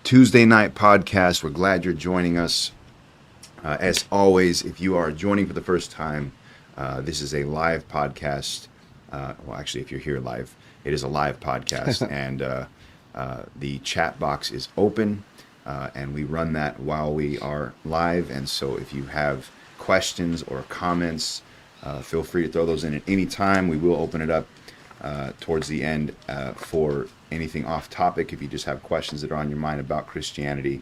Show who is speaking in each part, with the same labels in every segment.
Speaker 1: Tuesday night podcast. We're glad you're joining us. As always, if you are joining for the first time, this is a live podcast. Actually, if you're here live, it is a live podcast, and the chat box is open, and we run that while we are live. And so if you have questions or comments, feel free to throw those in at any time. We will open it up towards the end for anything off topic. If you just have questions that are on your mind about Christianity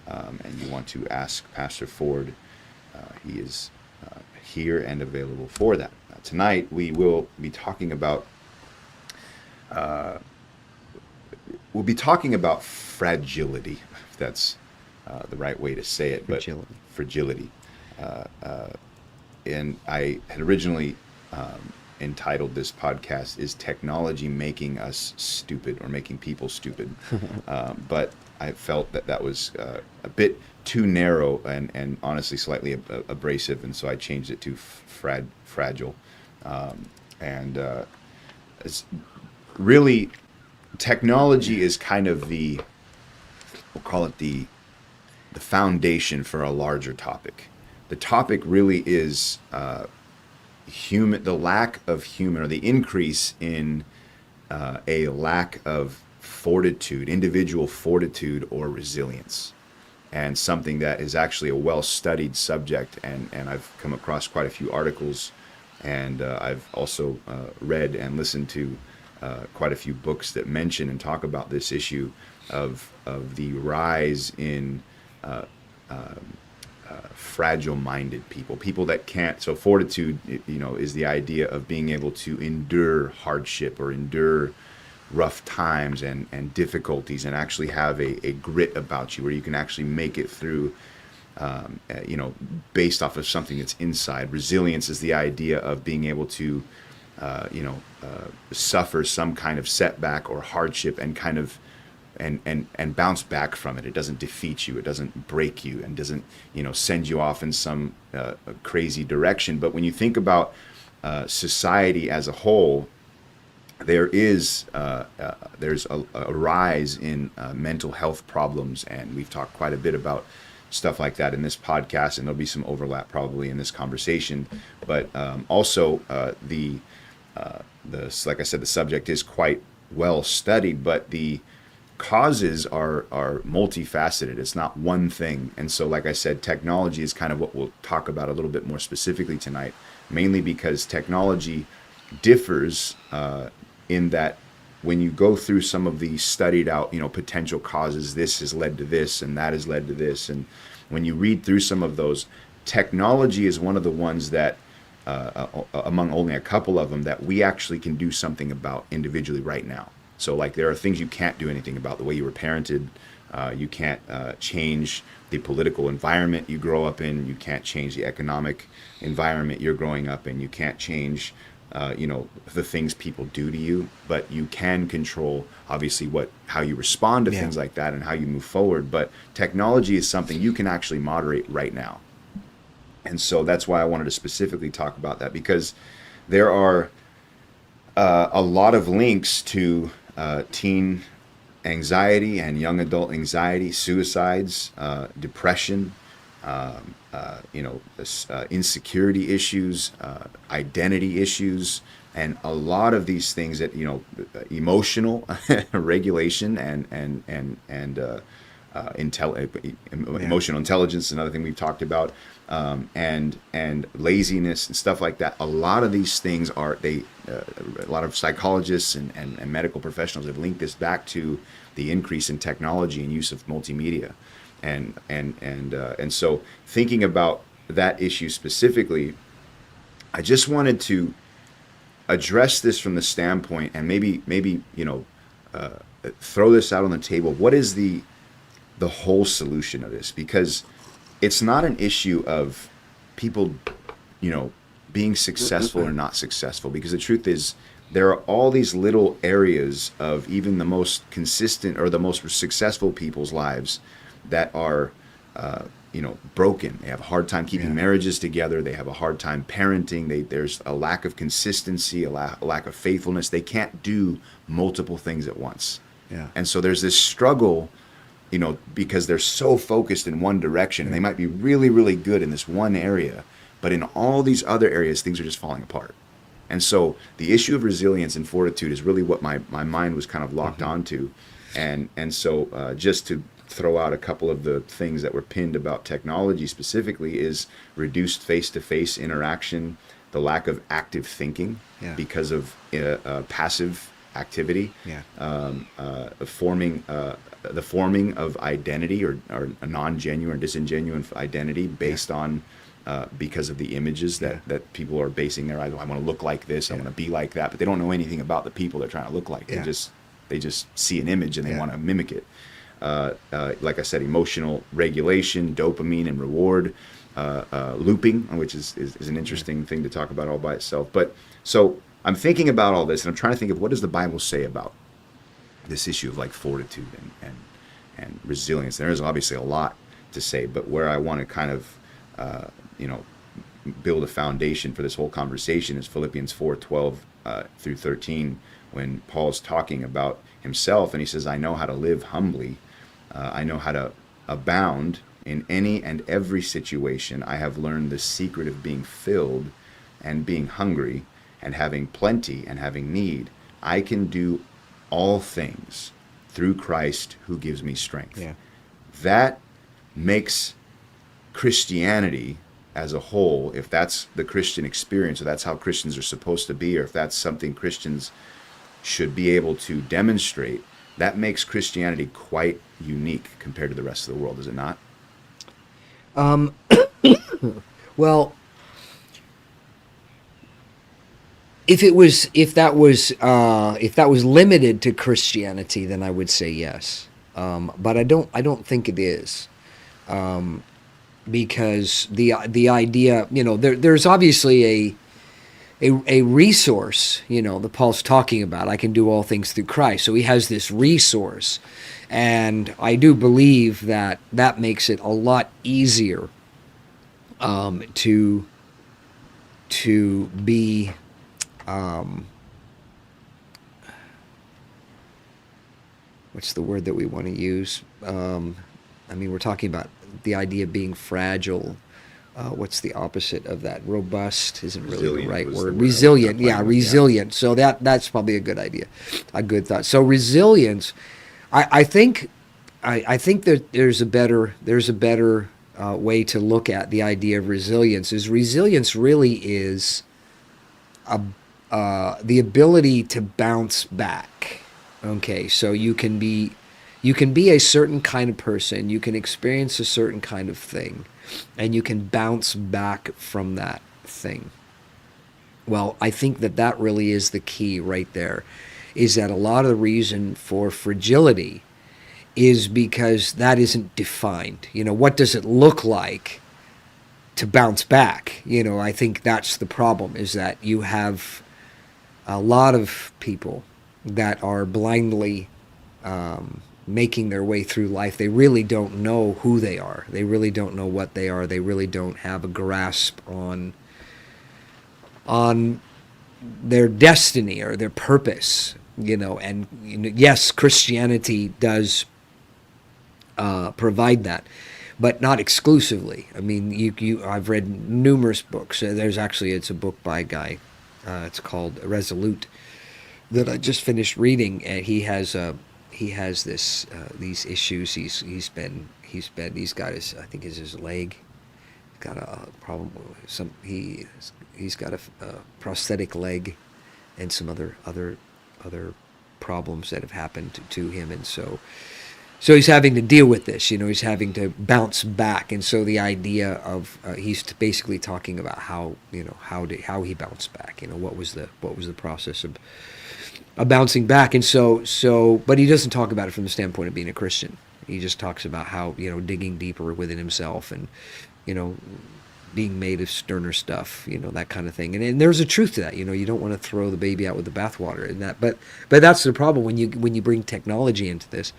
Speaker 1: and you want to ask Pastor Ford, he is here and available for that. Tonight we will be talking about fragility, if that's the right way to say it.
Speaker 2: Fragility.
Speaker 1: But fragility. And I had originally entitled this podcast, "Is Technology Making Us Stupid or Making People Stupid?" But I felt that was a bit too narrow and honestly slightly abrasive, and so I changed it to fragile. It's really, technology is kind of we'll call it the foundation for a larger topic. The topic really is the lack of human, or the increase in a lack of fortitude, individual fortitude or resilience, and something that is actually a well-studied subject. And I've come across quite a few articles, and I've also read and listened to quite a few books that mention and talk about this issue of the rise in fragile-minded people that can't. So fortitude, is the idea of being able to endure hardship or endure rough times and difficulties, and actually have a grit about you where you can actually make it through, based off of something that's inside. Resilience is the idea of being able to, suffer some kind of setback or hardship and kind of and bounce back from it. It doesn't defeat you. It doesn't break you, and doesn't send you off in some crazy direction. But when you think about society as a whole, there's a rise in mental health problems, and we've talked quite a bit about stuff like that in this podcast, and there'll be some overlap probably in this conversation. But also like I said, the subject is quite well studied, but the causes are multifaceted. It's not one thing. And so, like I said, technology is kind of what we'll talk about a little bit more specifically tonight, mainly because technology differs in that when you go through some of the studied out, potential causes, this has led to this and that has led to this. And when you read through some of those, technology is one of the ones that, among only a couple of them, that we actually can do something about individually right now. So like there are things you can't do anything about. The way you were parented, you can't change the political environment you grow up in. You can't change the economic environment you're growing up in. You can't change the things people do to you, but you can control obviously how you respond to things like that and how you move forward. But technology is something you can actually moderate right now. And so that's why I wanted to specifically talk about that, because there are a lot of links to teen anxiety and young adult anxiety, suicides, depression, insecurity issues, identity issues, and a lot of these things that, emotional regulation and emotional intelligence, another thing we've talked about, and laziness and stuff like that. A lot of these things a lot of psychologists and medical professionals have linked this back to the increase in technology and use of multimedia. And so thinking about that issue specifically, I just wanted to address this from the standpoint and maybe throw this out on the table. What is the whole solution of this? Because it's not an issue of people, being successful or not successful, because the truth is there are all these little areas of even the most consistent or the most successful people's lives that are, broken. They have a hard time keeping marriages together. They have a hard time parenting. There's a lack of consistency, a lack of faithfulness. They can't do multiple things at once. Yeah. And so there's this struggle because they're so focused in one direction, and they might be really, really good in this one area, but in all these other areas, things are just falling apart. And so the issue of resilience and fortitude is really what my mind was kind of locked onto. And so just to throw out a couple of the things that were pinned about technology specifically is reduced face-to-face interaction, the lack of active thinking because of passive activity, the forming of identity or a non-genuine, disingenuine identity based on because of the images that people are basing their eyes. I want to look like this. I want to be like that, but they don't know anything about the people they're trying to look like. They just see an image and they want to mimic it. Like I said, emotional regulation, dopamine and reward, looping, which is an interesting thing to talk about all by itself. But so I'm thinking about all this, and I'm trying to think of what does the Bible say about this issue of like fortitude and resilience. There is obviously a lot to say, but where I want to kind of build a foundation for this whole conversation is Philippians 4:12 through 13, when Paul's talking about himself, and he says, I know how to live humbly. I know how to abound in any and every situation. I have learned the secret of being filled and being hungry and having plenty and having need. I can do all things through Christ who gives me strength. That makes Christianity as a whole, if that's the Christian experience, or that's how Christians are supposed to be, or if that's something Christians should be able to demonstrate, that makes Christianity quite unique compared to the rest of the world, is it not?
Speaker 2: Well, if that was limited to Christianity, then I would say yes. But I don't think it is. Because the idea, there's obviously a resource, that Paul's talking about. I can do all things through Christ. So he has this resource. And I do believe that makes it a lot easier to be what's the word that we want to use? We're talking about the idea of being fragile. What's the opposite of that? Robust isn't really the right word. Resilient, resilient. Yeah. So that's probably a good idea, a good thought. So resilience, I think that there's a better way to look at the idea of resilience. Resilience really is the ability to bounce back. Okay, so you can be a certain kind of person, you can experience a certain kind of thing, and you can bounce back from that thing. Well, I think that really is the key right there, is that a lot of the reason for fragility is because that isn't defined. What does it look like to bounce back? I think that's the problem, is that you have a lot of people that are blindly making their way through life. They really don't know who they are. They really don't know what they are. They really don't have a grasp on their destiny or their purpose. And yes, Christianity does provide that, but not exclusively. I've read numerous books. It's a book by a guy. It's called Resolute, that I just finished reading, and he has these issues. He's got his, I think it's his leg. He's got a problem. He's got a prosthetic leg, and some other problems that have happened to him, and so he's having to deal with this. He's having to bounce back, and so the idea of he's basically talking about how he bounced back. What was the process of bouncing back, and so but he doesn't talk about it from the standpoint of being a Christian. He just talks about how digging deeper within himself, and being made of sterner stuff, that kind of thing. And there's a truth to that. You don't want to throw the baby out with the bathwater, and that. But that's the problem when you bring technology into this.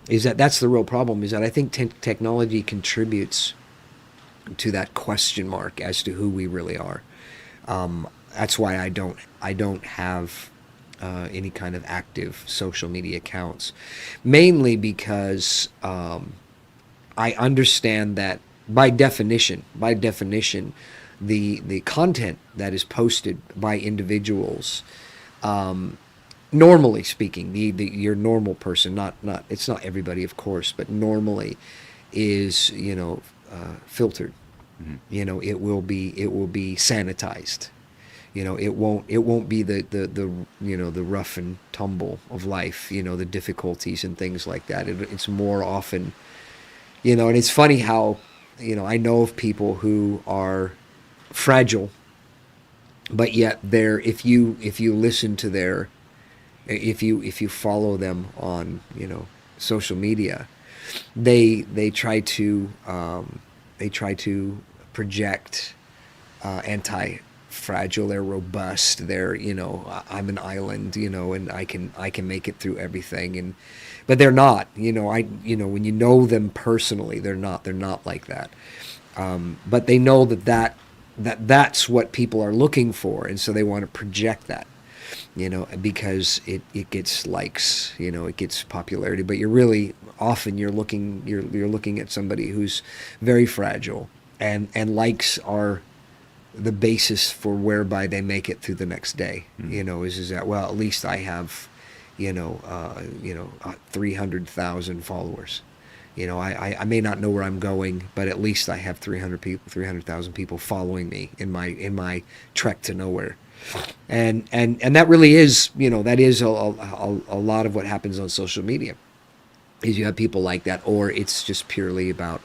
Speaker 2: That's the real problem. Is that I think technology contributes to that question mark as to who we really are. That's why I don't have any kind of active social media accounts, mainly because I understand that by definition, the content that is posted by individuals, normally speaking, your normal person, not it's not everybody, of course, but normally is filtered. It will be sanitized. It won't be the rough and tumble of life, the difficulties and things like that. It's more often, and it's funny how, I know of people who are fragile, but yet if you listen to if you follow them on, social media, they try to project anti-fragile. They're robust. I'm an island, and I can make it through everything. But they're not. When you know them personally, they're not like that. But they know that's what people are looking for, and so they want to project that. Because it gets likes, it gets popularity. But you're looking at somebody who's very fragile, and likes are the basis for whereby they make it through the next day. Is that, well, at least I have 300,000 followers. I may not know where I'm going, but at least I have 300,000 people following me in my trek to nowhere. And that really is, that is a lot of what happens on social media, is you have people like that, or it's just purely about,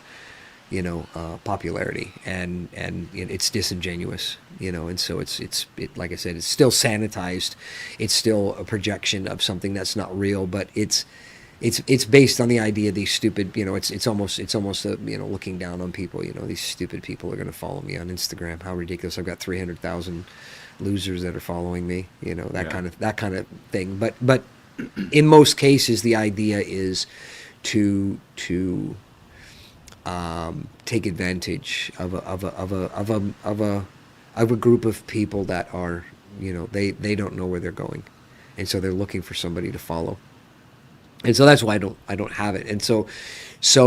Speaker 2: popularity, and it's disingenuous, and so it's like I said, it's still sanitized. It's still a projection of something that's not real, but it's based on the idea these stupid, it's almost looking down on people. These stupid people are going to follow me on Instagram. How ridiculous! I've got 300,000 losers that are following me. That kind of thing. But in most cases, the idea is to take advantage of a group of people that are, they don't know where they're going, and so they're looking for somebody to follow. And so that's why I don't have it. And so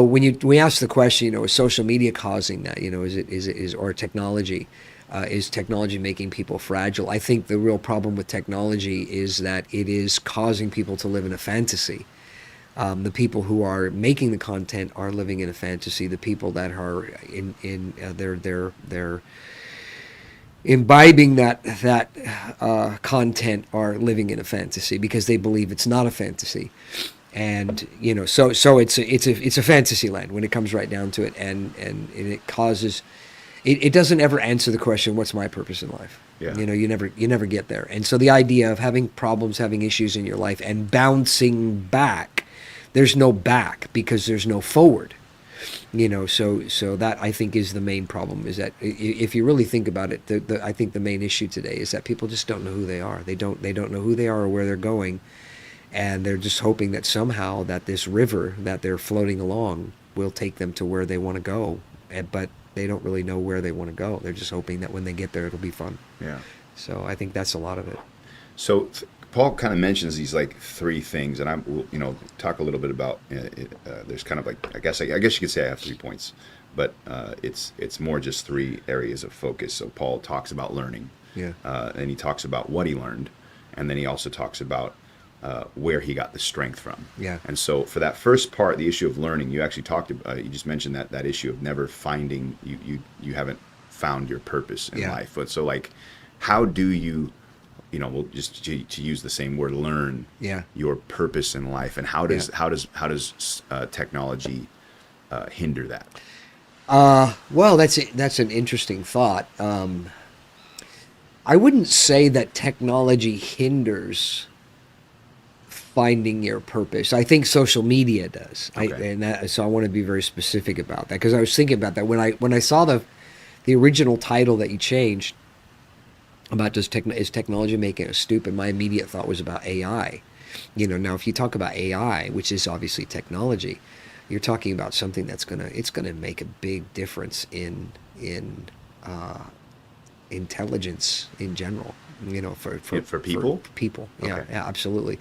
Speaker 2: when we ask the question, is social media causing that? Or technology? Is technology making people fragile? I think the real problem with technology is that it is causing people to live in a fantasy. The people who are making the content are living in a fantasy. The people that are they're imbibing that content are living in a fantasy, because they believe it's not a fantasy. And so it's a fantasy land when it comes right down to it, and it causes. It doesn't ever answer the question, what's my purpose in life?
Speaker 1: Yeah.
Speaker 2: You never get there. And so the idea of having problems, having issues in your life, and bouncing back, there's no back because there's no forward. So that, I think, is the main problem, is that if you really think about it, I think the main issue today is that people just don't know who they are. They don't know who they are or where they're going, and they're just hoping that somehow that this river that they're floating along will take them to where they want to go. But they don't really know where they want to go. They're just hoping that when they get there, it'll be fun.
Speaker 1: Yeah.
Speaker 2: So I think that's a lot of it.
Speaker 1: So Paul kind of mentions these like three things, and I will, talk a little bit about. There's kind of like, I guess you could say I have 3 points, but it's more just 3 areas of focus. So Paul talks about learning, and he talks about what he learned, and then he also talks about where he got the strength from.
Speaker 2: Yeah.
Speaker 1: And so for that first part, the issue of learning, you actually talked about, you just mentioned that issue of never finding, you haven't found your purpose in life. But so like, how do you, we'll just to use the same word, learn your purpose in life, and how does technology hinder that?
Speaker 2: Well, that's an interesting thought. I wouldn't say that technology hinders finding your purpose. I think social media does.
Speaker 1: Okay.
Speaker 2: So I want to be very specific about that, because I was thinking about that when I saw the original title that you changed about is technology making us stupid. My immediate thought was about AI. Now if you talk about AI, which is obviously technology, you're talking about something that's gonna make a big difference in intelligence in general.
Speaker 1: For people?
Speaker 2: people. Yeah,
Speaker 1: Okay.
Speaker 2: yeah, absolutely.
Speaker 1: So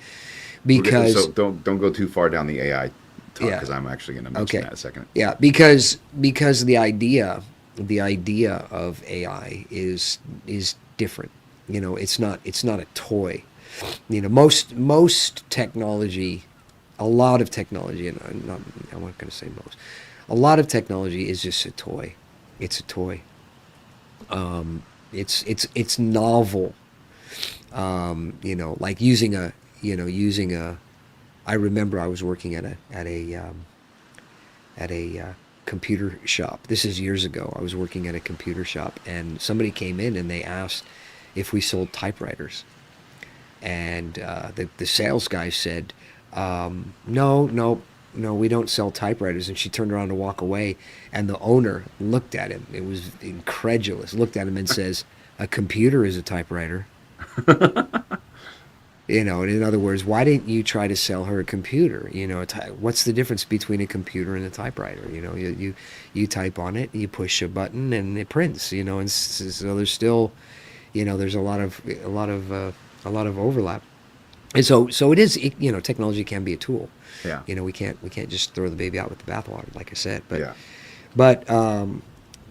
Speaker 2: Because
Speaker 1: don't go too far down the AI talk
Speaker 2: yeah,
Speaker 1: because I'm actually going to mention
Speaker 2: okay,
Speaker 1: that in a second.
Speaker 2: yeah, because the idea of AI is different. It's not a toy. Most technology, a lot of technology, and I'm not going to say most. A lot of technology is just a toy. It's a toy. It's novel. Like using a. I remember I was working at a computer shop. This is years ago. I was working at a computer shop, and somebody came in and they asked if we sold typewriters. And the sales guy said, "No, no, no, we don't sell typewriters." And she turned around to walk away, and the owner looked at him. It was incredulous. Looked at him and says, "A computer is a typewriter." In other words, why didn't you try to sell her a computer? What's the difference between a computer and a typewriter? You type on it, you push a button, and it prints. And so there's still, there's a lot of overlap. And so it is. Technology can be a tool.
Speaker 1: Yeah.
Speaker 2: We can't just throw the baby out with the bathwater, like I said. But
Speaker 1: Yeah.
Speaker 2: but um,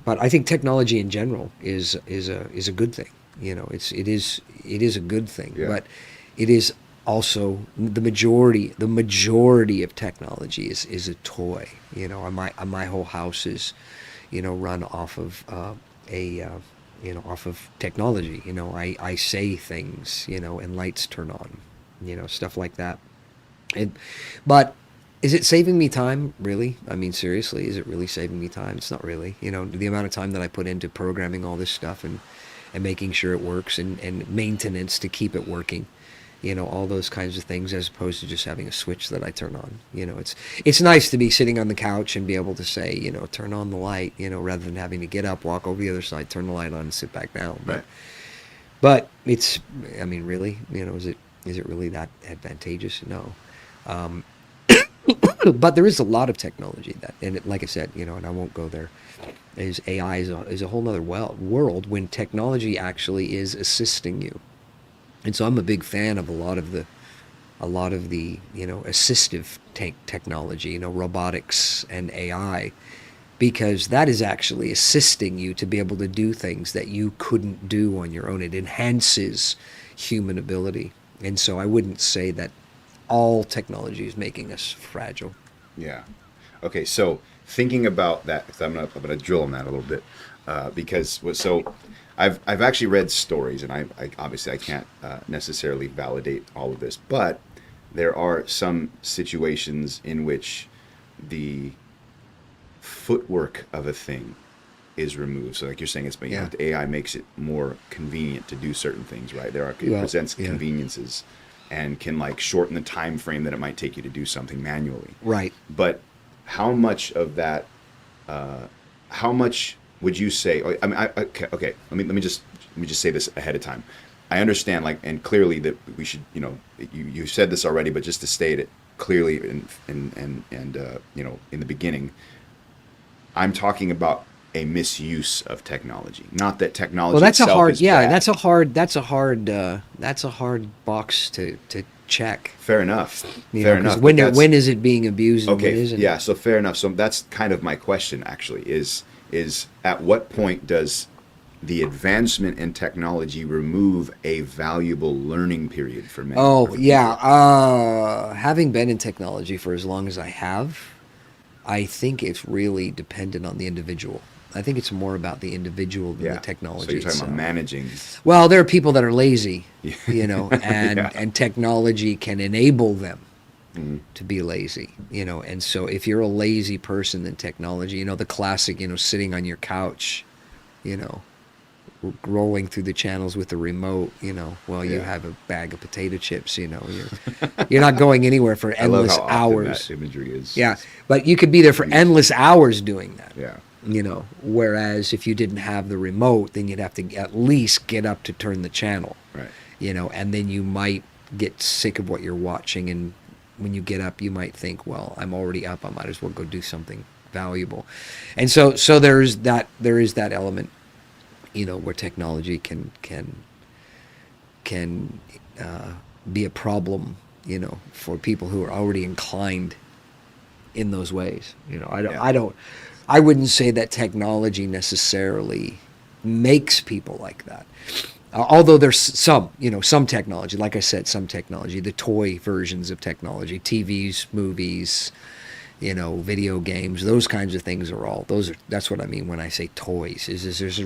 Speaker 2: but I think technology in general is a good thing. It is a good thing.
Speaker 1: Yeah.
Speaker 2: But it is also the majority of technology is a toy. My whole house is run off of off of technology. I say things, and lights turn on, stuff like that. But is it saving me time? Really? I mean, seriously, is it really saving me time? It's not really. The amount of time that I put into programming all this stuff and making sure it works and maintenance to keep it working. All those kinds of things, as opposed to just having a switch that I turn on. It's nice to be sitting on the couch and be able to say, turn on the light, rather than having to get up, walk over the other side, turn the light on, and sit back down.
Speaker 1: Right.
Speaker 2: But I mean, really, is it really that advantageous? No. But there is a lot of technology like I said, and I won't go there. AI is a whole nother world when technology actually is assisting you. And so I'm a big fan of a lot of the assistive technology, robotics and AI, because that is actually assisting you to be able to do things that you couldn't do on your own. It enhances human ability. And so I wouldn't say that all technology is making us fragile.
Speaker 1: Yeah. Okay. So thinking about that, 'cause I'm gonna drill on that a little bit, because I've actually read stories, and I obviously I can't necessarily validate all of this, but there are some situations in which the footwork of a thing is removed. So like you're saying,
Speaker 2: Yeah.
Speaker 1: the AI makes it more convenient to do certain things, right? It
Speaker 2: Well,
Speaker 1: presents
Speaker 2: yeah.
Speaker 1: conveniences and can like shorten the time frame that it might take you to do something manually.
Speaker 2: Right.
Speaker 1: But how much of that? How much would you say? I mean, okay. Let me just say this ahead of time. I understand, like, and clearly that we should, you said this already, but just to state it clearly and in the beginning, I'm talking about a misuse of technology, not that technology.
Speaker 2: Well, that's a
Speaker 1: itself
Speaker 2: hard.
Speaker 1: is
Speaker 2: Yeah,
Speaker 1: bad.
Speaker 2: that's a hard box to check.
Speaker 1: Fair enough. Fair
Speaker 2: 'Cause
Speaker 1: enough.
Speaker 2: When
Speaker 1: but that's-
Speaker 2: when is it being abused and when
Speaker 1: Okay,
Speaker 2: isn't?
Speaker 1: yeah, so fair enough. So that's kind of my question actually is at what point does the advancement in technology remove a valuable learning period for many?
Speaker 2: Oh,
Speaker 1: for the
Speaker 2: yeah.
Speaker 1: people?
Speaker 2: Having been in technology for as long as I have, I think it's really dependent on the individual. I think it's more about the individual than the technology
Speaker 1: So you're talking
Speaker 2: itself.
Speaker 1: about managing.
Speaker 2: Well, there are people that are lazy, and
Speaker 1: Yeah.
Speaker 2: and technology can enable them
Speaker 1: Mhm.
Speaker 2: to be lazy, and so if you're a lazy person, then technology, the classic, sitting on your couch, you know, rolling through the channels with the remote, while you
Speaker 1: Yeah.
Speaker 2: have a bag of potato chips, you're not going anywhere for
Speaker 1: I love
Speaker 2: endless
Speaker 1: how often
Speaker 2: hours.
Speaker 1: that imagery is.
Speaker 2: Yeah, but you could be there for endless hours doing that.
Speaker 1: Yeah.
Speaker 2: Whereas if you didn't have the remote, then you'd have to at least get up to turn the channel,
Speaker 1: Right.
Speaker 2: and then you might get sick of what you're watching, and when you get up, you might think, well, I'm already up, I might as well go do something valuable. And so there is that element, where technology can can be a problem, for people who are already inclined in those ways.
Speaker 1: Yeah.
Speaker 2: I wouldn't say that technology necessarily makes people like that. Although there's some technology, like I said, some technology, the toy versions of technology, TVs, movies, video games, those kinds of things that's what I mean when I say toys, is there's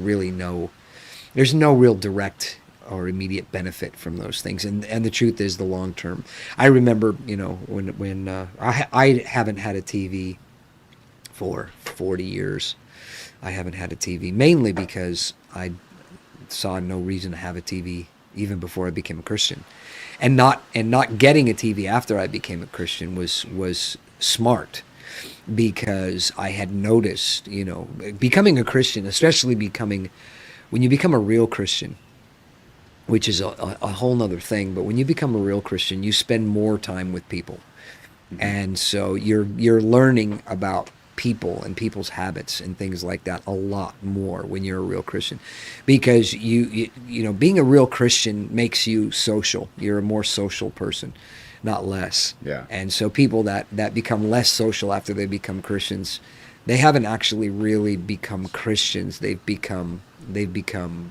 Speaker 2: no real direct or immediate benefit from those things. And the truth is, the long term. I remember, when I haven't had a TV for 40 years. I haven't had a TV, mainly because I saw no reason to have a TV even before I became a Christian. And not getting a TV after I became a Christian was smart, because I had noticed, becoming a Christian, especially when you become a real Christian, which is a whole nother thing, but when you become a real Christian, you spend more time with people. Mm-hmm. And so you're learning about people and people's habits and things like that a lot more when you're a real Christian, because you being a real Christian makes you social. You're a more social person, not less.
Speaker 1: Yeah.
Speaker 2: And so people that become less social after they become Christians, they haven't actually really become Christians. They've become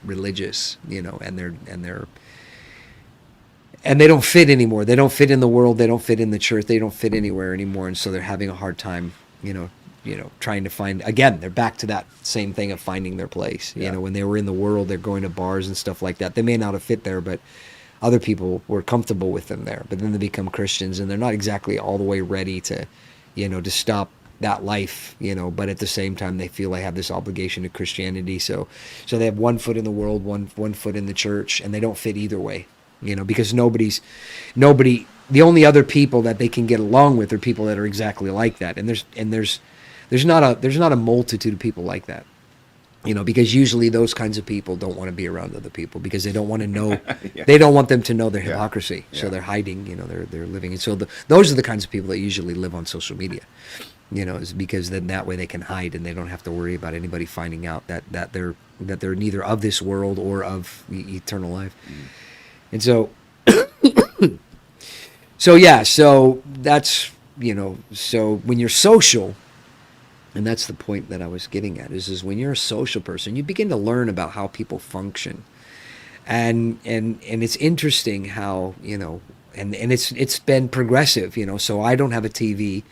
Speaker 2: religious, and they don't fit anymore. They don't fit in the world. They don't fit in the church. They don't fit anywhere anymore. And so they're having a hard time, trying to find, again, they're back to that same thing of finding their place.
Speaker 1: Yeah.
Speaker 2: When they were in the world, they're going to bars and stuff like that. They may not have fit there, but other people were comfortable with them there. But then they become Christians, and they're not exactly all the way ready to stop that life, but at the same time they feel they have this obligation to Christianity. So they have one foot in the world, one foot in the church, and they don't fit either way, because the only other people that they can get along with are people that are exactly like that. And there's not a multitude of people like that, because usually those kinds of people don't want to be around other people, because they don't want to know,
Speaker 1: Yeah.
Speaker 2: they don't want them to know their hypocrisy.
Speaker 1: Yeah.
Speaker 2: So they're hiding, they're living. And so those are the kinds of people that usually live on social media, is because then that way they can hide, and they don't have to worry about anybody finding out that they're neither of this world or of eternal life. And so, so that's, so when you're social, and that's the point that I was getting at, is when you're a social person, you begin to learn about how people function. And it's interesting how, and it's been progressive, so I don't have a TV.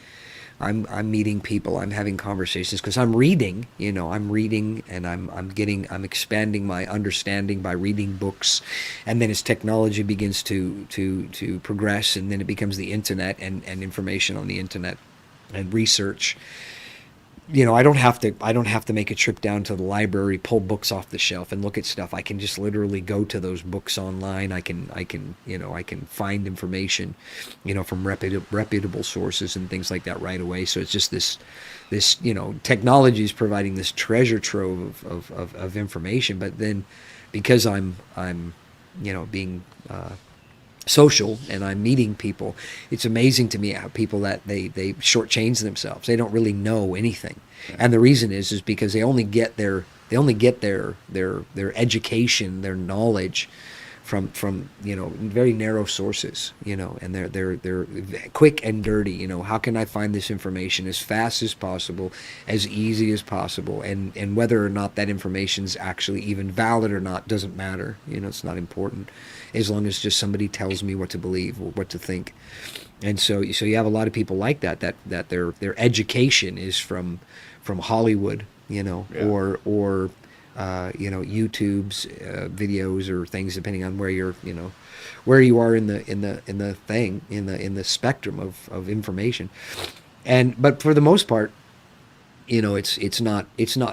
Speaker 2: I'm meeting people, I'm having conversations, because I'm reading, and I'm expanding my understanding by reading books. And then as technology begins to progress, and then it becomes the internet and information on the internet and research. I don't have to make a trip down to the library, pull books off the shelf and look at stuff. I can just literally go to those books online. I can find information, from reputable sources and things like that right away. So it's just this technology is providing this treasure trove of information. But then, because I'm being social and I'm meeting people, it's amazing to me how people that they shortchange themselves. They don't really know anything. Yeah. And the reason is because they only get their education, their knowledge from very narrow sources, and they're quick and dirty. How can I find this information as fast as possible, as easy as possible, and whether or not that information's actually even valid or not doesn't matter. It's not important, as long as just somebody tells me what to believe or what to think. And so you have a lot of people like that their education is from Hollywood,
Speaker 1: Yeah.
Speaker 2: or YouTube's videos or things, depending on where you're, where you are in the spectrum of information. But for the most part, it's not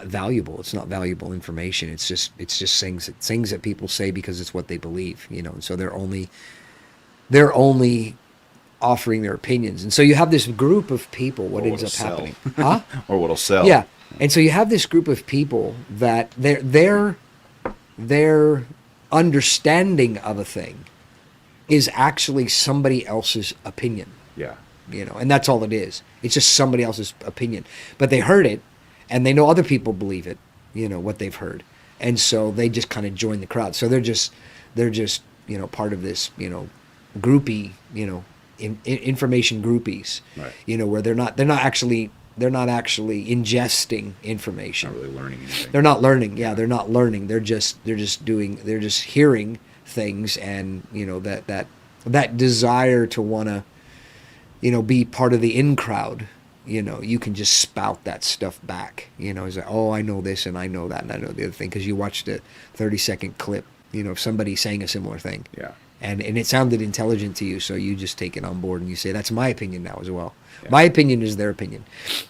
Speaker 2: valuable. It's not valuable information. It's just things that people say because it's what they believe, and so they're only offering their opinions. And so you have this group of people. What ends up happening? Huh?
Speaker 1: Or what'll sell.
Speaker 2: Yeah. And so you have this group of people that their understanding of a thing is actually somebody else's opinion.
Speaker 1: Yeah.
Speaker 2: And that's all it is. It's just somebody else's opinion. But they heard it, and they know other people believe it, what they've heard. And so they just kind of join the crowd. So they're just part of this, groupie, information groupies,
Speaker 1: Right.
Speaker 2: where they're not actually ingesting information.
Speaker 1: Not really learning anything.
Speaker 2: They're not learning. Yeah, they're not learning. They're just hearing things, and that desire to want to, be part of the in crowd. You can just spout that stuff back. It's like, oh, I know this and I know that and I know the other thing because you watched a 30-second clip, of somebody saying a similar thing.
Speaker 1: Yeah.
Speaker 2: And it sounded intelligent to you, so you just take it on board and you say, that's my opinion now as well.
Speaker 1: Yeah.
Speaker 2: My opinion is their opinion.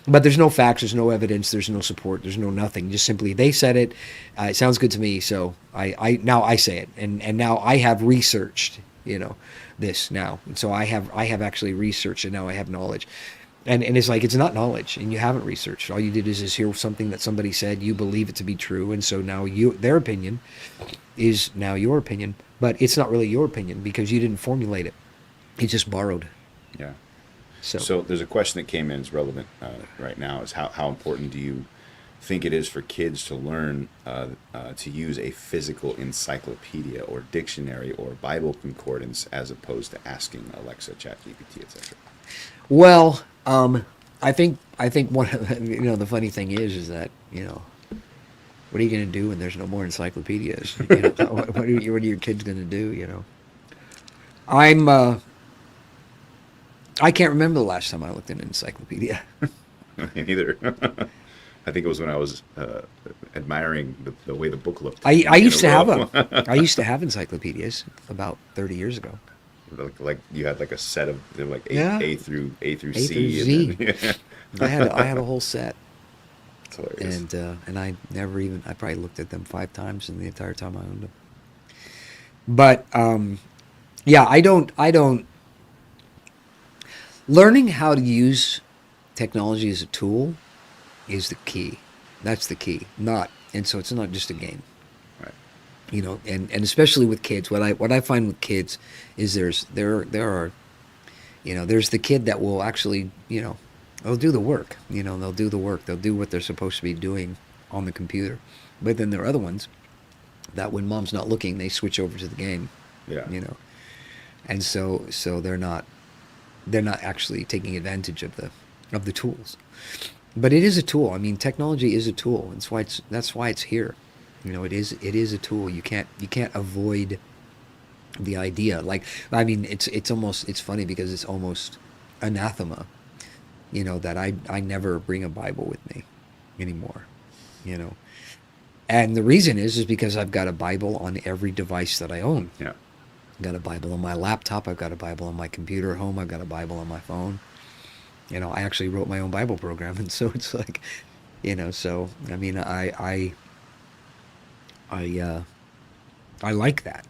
Speaker 2: But there's no facts, there's no evidence, there's no support, there's no nothing. Just simply, they said it, it sounds good to me, so I now I say it. And now I have researched, this now. And so I have actually researched, and now I have knowledge. And it's like, it's not knowledge, and you haven't researched. All you did is hear something that somebody said, you believe it to be true, and so now their opinion is now your opinion, but it's not really your opinion because you didn't formulate it. You just borrowed.
Speaker 1: Yeah.
Speaker 2: So
Speaker 1: So there's a question that came in, is relevant right now, is how important do you think it is for kids to learn to use a physical encyclopedia or dictionary or Bible concordance as opposed to asking Alexa, ChatGPT, etc.?
Speaker 2: Well, I think one of the funny thing is that what are you going to do when there's no more encyclopedias? What are your kids going to do? I can't remember the last time I looked in an encyclopedia.
Speaker 1: Me neither. I think it was when I was admiring the way the book looked.
Speaker 2: I
Speaker 1: in
Speaker 2: used
Speaker 1: a
Speaker 2: to have
Speaker 1: row.
Speaker 2: I used to have encycloedias about 30 years ago.
Speaker 1: Like you had like a set of like
Speaker 2: Yeah.
Speaker 1: A through
Speaker 2: A through
Speaker 1: C.
Speaker 2: Z.
Speaker 1: And then,
Speaker 2: I had a whole set,
Speaker 1: It's hilarious.
Speaker 2: and I probably looked at them 5 times in the entire time I owned them. But yeah, I don't. Learning how to use technology as a tool is the key. That's the key. And so it's not just a game.
Speaker 1: Right.
Speaker 2: And especially with kids, what I find with kids is there's the kid that will actually, they'll do the work. They'll do the work. They'll do what they're supposed to be doing on the computer. But then there are other ones that when mom's not looking, they switch over to the game.
Speaker 1: Yeah.
Speaker 2: And so they're not actually taking advantage of the tools. But it is a tool. I mean, technology is a tool. That's why it's here. It is a tool. You can't avoid the idea. Like, I mean, it's funny because it's almost anathema, that I never bring a Bible with me anymore, And the reason is because I've got a Bible on every device that I own.
Speaker 1: Yeah.
Speaker 2: I've got a Bible on my laptop. I've got a Bible on my computer at home. I've got a Bible on my phone. I actually wrote my own Bible program, and so it's like, So I mean, I like that.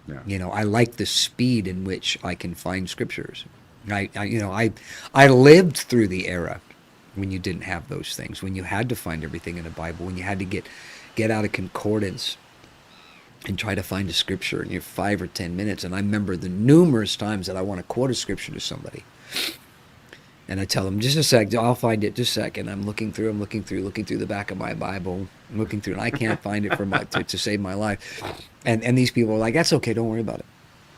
Speaker 1: Yeah.
Speaker 2: I like the speed in which I can find scriptures. I lived through the era when you didn't have those things, when you had to find everything in a Bible, when you had to get out a concordance and try to find a scripture in your 5 or 10 minutes. And I remember the numerous times that I want to quote a scripture to somebody. And I tell them, just a sec, I'll find it, just a second. I'm looking through the back of my Bible, looking through, and I can't find it to save my life. And these people are like, that's okay, don't worry about it.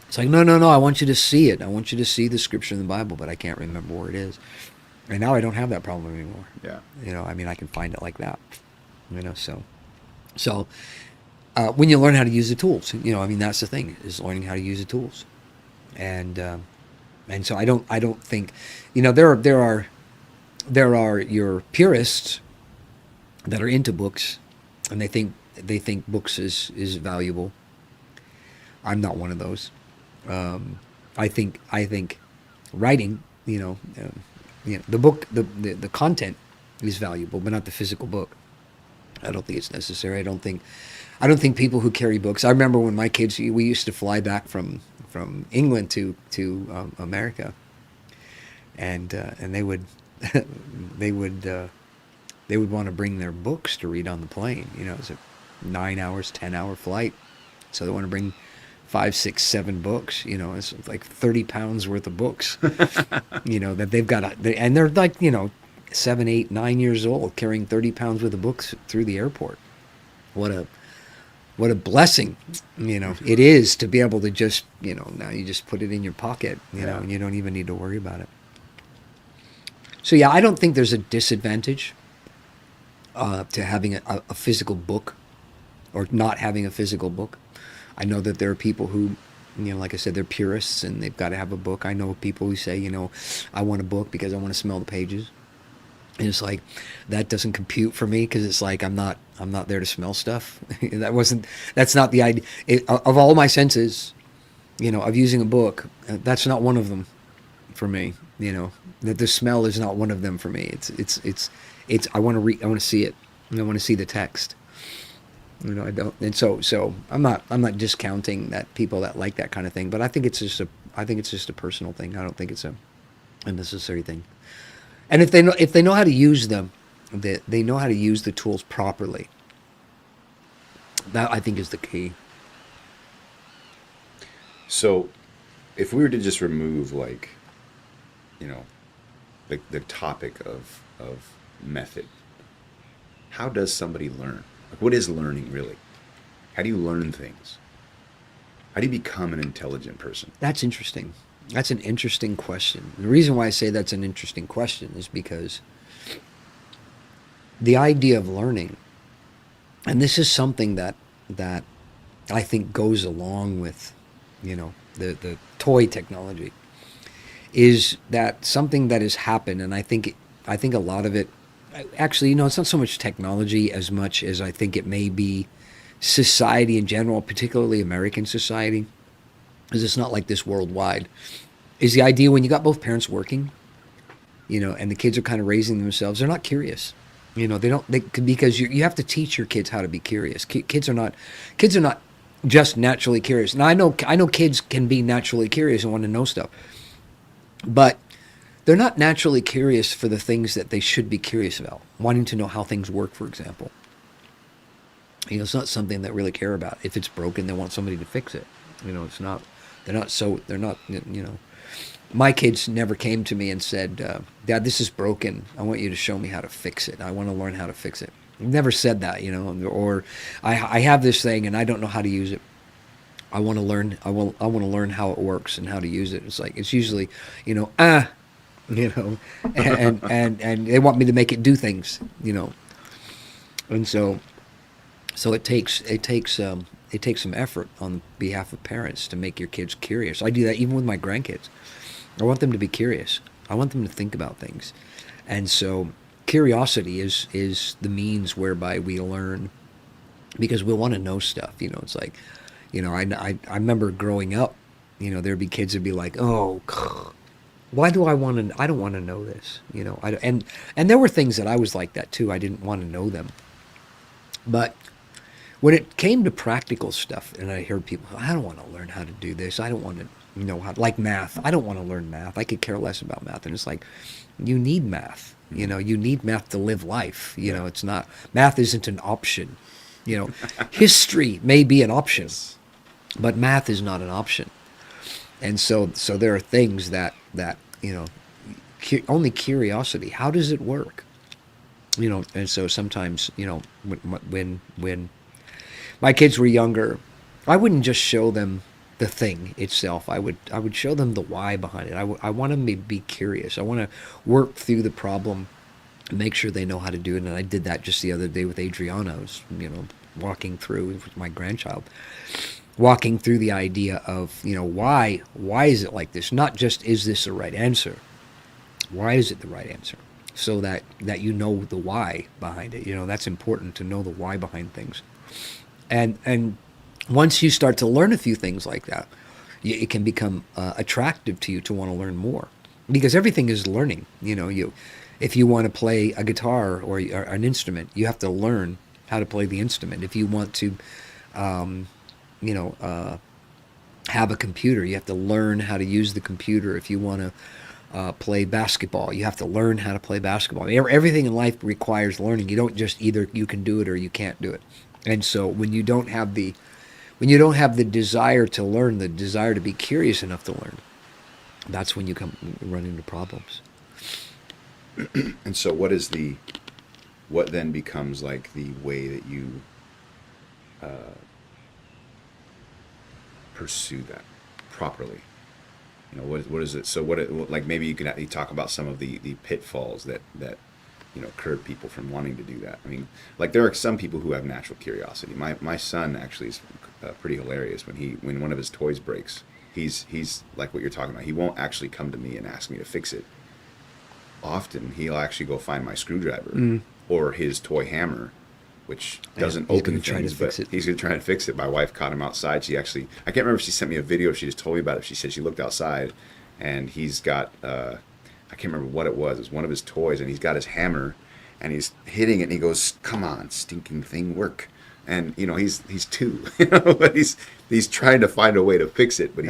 Speaker 2: It's like, no, I want you to see it. I want you to see the scripture in the Bible, but I can't remember where it is. And now I don't have that problem anymore.
Speaker 1: Yeah.
Speaker 2: I mean, I can find it like that. So when you learn how to use the tools, I mean, that's the thing, is learning how to use the tools. And so I don't think, there are your purists that are into books, and they think books is valuable. I'm not one of those. I think writing, the book, the content is valuable, but not the physical book. I don't think it's necessary. I don't think people who carry books. I remember when my kids, we used to fly back from England to America, and they would they would want to bring their books to read on the plane. It's a 9 hours, 10-hour flight, so they want to bring 5, 6, 7 books. It's like 30 pounds worth of books. That they've got, and they're like 7, 8, 9 years old, carrying 30 pounds worth of books through the airport. What what a blessing, it is to be able to just, now you just put it in your pocket,
Speaker 1: Yeah.
Speaker 2: and you don't even need to worry about it. So yeah, I don't think there's a disadvantage to having a physical book or not having a physical book. I know that there are people who, like I said, they're purists and they've got to have a book. I know people who say, I want a book because I want to smell the pages. And it's like that doesn't compute for me because it's like I'm not there to smell stuff. That's not the idea of all my senses, of using a book. That's not one of them for me. That the smell is not one of them for me. It's I want to read. I want to see it. And I want to see the text. I don't. And so I'm not discounting that people that like that kind of thing. But I think it's just a personal thing. I don't think it's a necessary thing. And if they know how to use them, they know how to use the tools properly. That I think is the key.
Speaker 1: So, if we were to just remove like, you know, the topic of method, how does somebody learn? Like, what is learning really? How do you learn things? How do you become an intelligent person?
Speaker 2: That's interesting. That's an interesting question. The reason why I say that's an interesting question is because the idea of learning, and this is something that I think goes along with, the toy technology, is that something that has happened, and I think a lot of it, actually, it's not so much technology as much as I think it may be society in general, particularly American society, because it's not like this worldwide, is the idea when you got both parents working, and the kids are kind of raising themselves, they're not curious. Because you have to teach your kids how to be curious. Kids are not just naturally curious. Now I know kids can be naturally curious and want to know stuff, but they're not naturally curious for the things that they should be curious about. Wanting to know how things work, for example. It's not something that really care about. If it's broken, they want somebody to fix it. It's not. They're not. My kids never came to me and said, "Dad, this is broken. I want you to show me how to fix it. I want to learn how to fix it." Never said that, Or I have this thing and I don't know how to use it. I want to learn. I want to learn how it works and how to use it. It's usually, and they want me to make it do things, and so it takes some effort on behalf of parents to make your kids curious. I do that even with my grandkids. I want them to be curious. I want them to think about things. And so curiosity is the means whereby we learn, because we want to know stuff. It's like, I remember growing up, there'd be kids that'd be like, "Oh, why do I want to, I don't want to know this." And there were things that I was like that too. I didn't want to know them. But when it came to practical stuff, and I heard people, "I don't want to learn how to do this. I don't want to how, like math. I don't want to learn math. I could care less about math." And it's like, you need math. You need math to live life. It's not, math isn't an option. History may be an option, but math is not an option. And so there are things that only curiosity. How does it work? And so sometimes, when my kids were younger, I wouldn't just show them the thing itself. I would show them the why behind it. I want them to be curious. I want to work through the problem, make sure they know how to do it. And I did that just the other day with Adriana. I was, walking through with my grandchild, walking through the idea of, why is it like this? Not just, is this the right answer? Why is it the right answer? So that you know the why behind it. That's important, to know the why behind things. And once you start to learn a few things like that, it can become attractive to you to want to learn more, because everything is learning. If you want to play a guitar or an instrument, you have to learn how to play the instrument. If you want to, have a computer, you have to learn how to use the computer. If you want to play basketball, you have to learn how to play basketball. Everything in life requires learning. You don't just either you can do it or you can't do it. And so when you don't have the desire to learn, the desire to be curious enough to learn, that's when you run into problems.
Speaker 1: And so what then becomes like the way that you pursue that properly? You know, what is it? So like maybe you talk about some of the pitfalls that curb people from wanting to do that. I mean, like there are some people who have natural curiosity. My son actually is pretty hilarious when one of his toys breaks. He's like what you're talking about. He won't actually come to me and ask me to fix it. Often he'll actually go find my screwdriver or his toy hammer, which doesn't open things, but he's going to try and fix it. My wife caught him outside. I can't remember if she sent me a video, if she just told me about it. She said she looked outside and he's got, I can't remember what it was. It was one of his toys, and he's got his hammer and he's hitting it and he goes, "Come on, stinking thing, work." And he's 2, but he's trying to find a way to fix it, but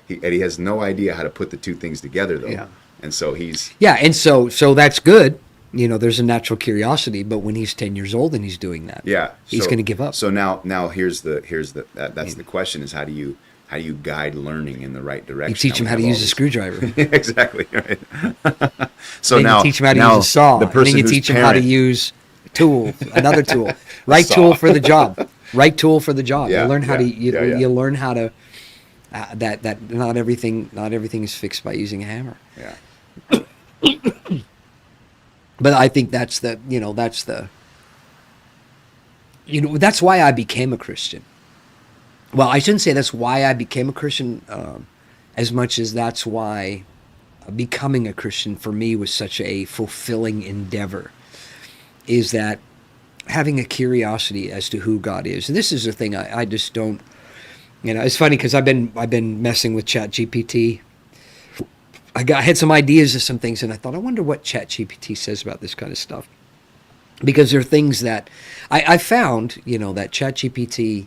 Speaker 1: he has no idea how to put the two things together though. Yeah. And so
Speaker 2: so that's good. There's a natural curiosity, but when he's 10 years old and he's doing that, he's going to give up.
Speaker 1: So now that's the question: is how do you guide learning in the right direction?
Speaker 2: You teach him how to use a screwdriver.
Speaker 1: Exactly. Right. So
Speaker 2: then
Speaker 1: now
Speaker 2: you teach him how to use a saw. And then you teach him how to use a tool, another tool, right tool for the job. Right tool for the job.
Speaker 1: Yeah,
Speaker 2: you learn how to. You learn how to. That not everything is fixed by using a hammer.
Speaker 1: Yeah.
Speaker 2: But I think that's why I became a Christian. Well, I shouldn't say that's why I became a Christian, as much as that's why becoming a Christian for me was such a fulfilling endeavor, is that having a curiosity as to who God is. And this is the thing I just don't, it's funny because I've been messing with ChatGPT. I had some ideas of some things, and I thought, I wonder what ChatGPT says about this kind of stuff. Because there are things that I found, that ChatGPT,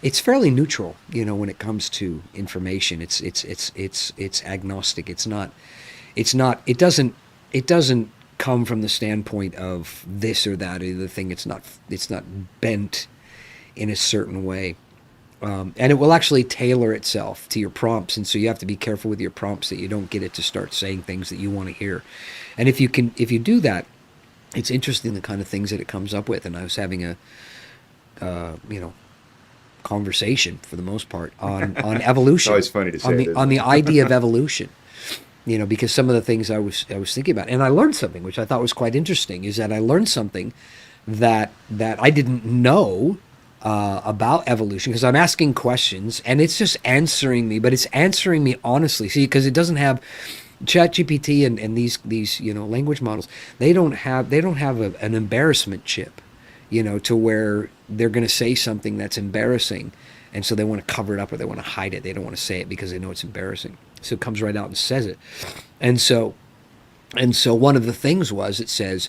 Speaker 2: it's fairly neutral, when it comes to information. It's agnostic. It doesn't come from the standpoint of this or that or the thing. It's not bent in a certain way. And it will actually tailor itself to your prompts, and so you have to be careful with your prompts that you don't get it to start saying things that you want to hear. And if you do that, it's interesting the kind of things that it comes up with. And I was having a conversation for the most part on evolution.
Speaker 1: It's always funny to say
Speaker 2: on the idea of evolution. Because some of the things I was thinking about, and I learned something which I thought was quite interesting, is that I learned something that I didn't know about evolution, because I'm asking questions and it's just answering me, but it's answering me honestly. See, because it doesn't have ChatGPT and these language models. They don't have an embarrassment chip, to where they're going to say something that's embarrassing, and so they want to cover it up or they want to hide it. They don't want to say it because they know it's embarrassing. So it comes right out and says it. And so one of the things was, it says,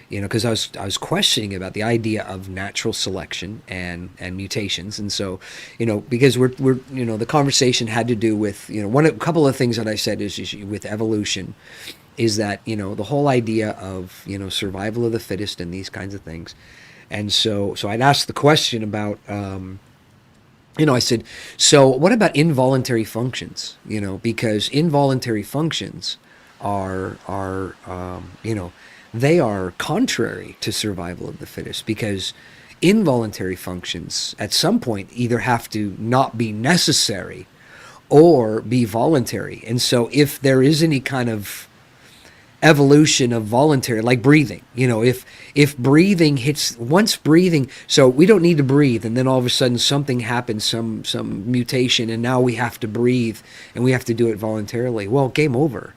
Speaker 2: because I was questioning about the idea of natural selection and mutations, and so because we're the conversation had to do with a couple of things that I said is with evolution, is that the whole idea of survival of the fittest and these kinds of things, and so I'd asked the question about I said, so what about involuntary functions? Because involuntary functions are they are contrary to survival of the fittest, because involuntary functions at some point either have to not be necessary or be voluntary. And so if there is any kind of evolution of voluntary, like breathing, if breathing hits, once breathing, so we don't need to breathe, and then all of a sudden something happens, some mutation, and now we have to breathe and we have to do it voluntarily. Well, game over,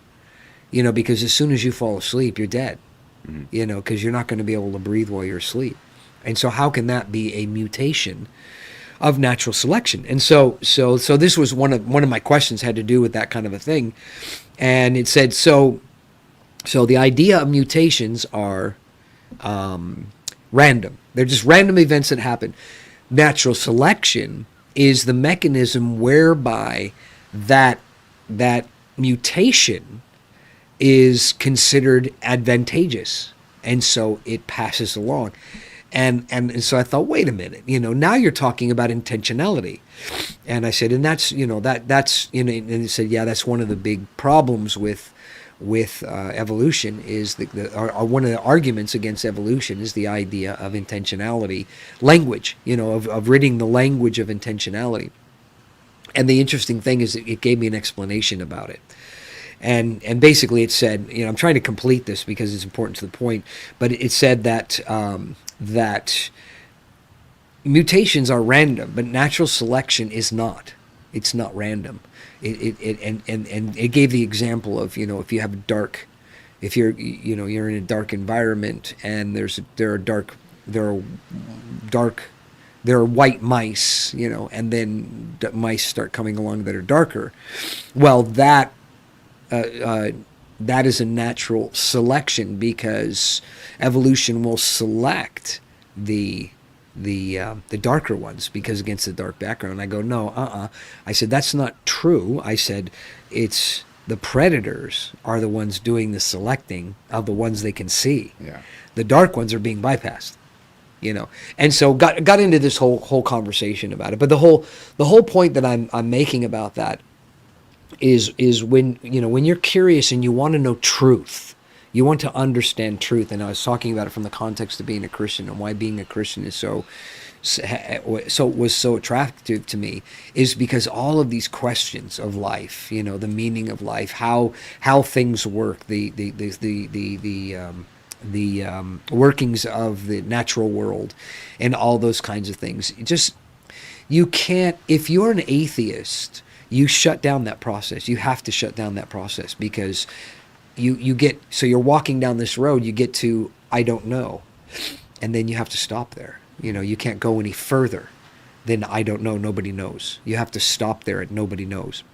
Speaker 2: because as soon as you fall asleep, you're dead. Because you're not going to be able to breathe while you're asleep. And so how can that be a mutation of natural selection? And so this was one of my questions, had to do with that kind of a thing. And it said, so the idea of mutations are random. They're just random events that happen. Natural selection is the mechanism whereby that mutation is considered advantageous, and so it passes along. And so I thought, wait a minute, now you're talking about intentionality. And I said, and that's and he said, yeah, that's one of the big problems with evolution, is one of the arguments against evolution is the idea of intentionality, language, of ridding the language of intentionality. And the interesting thing is it gave me an explanation about it. And basically it said, I'm trying to complete this because it's important to the point, but it said that that mutations are random, but natural selection is not. It's not random. And it gave the example of, if you have a dark, if you're in a dark environment and there are white mice, and then mice start coming along that are darker. Well, that is a natural selection because evolution will select the darker ones because against the dark background. I go, no, I said, that's not true. I said, it's the predators are the ones doing the selecting of the ones they can see.
Speaker 1: Yeah.
Speaker 2: The dark ones are being bypassed, And so got into this whole conversation about it. But the whole point that I'm making about that is when you're curious and you want to know truth. You want to understand truth, and I was talking about it from the context of being a Christian and why being a Christian is so attractive to me is because all of these questions of life, the meaning of life, how things work, the workings of the natural world, and all those kinds of things. You can't. If you're an atheist, you shut down that process. You have to shut down that process because you're walking down this road, you get to, I don't know. And then you have to stop there. You can't go any further than I don't know, nobody knows. You have to stop there at nobody knows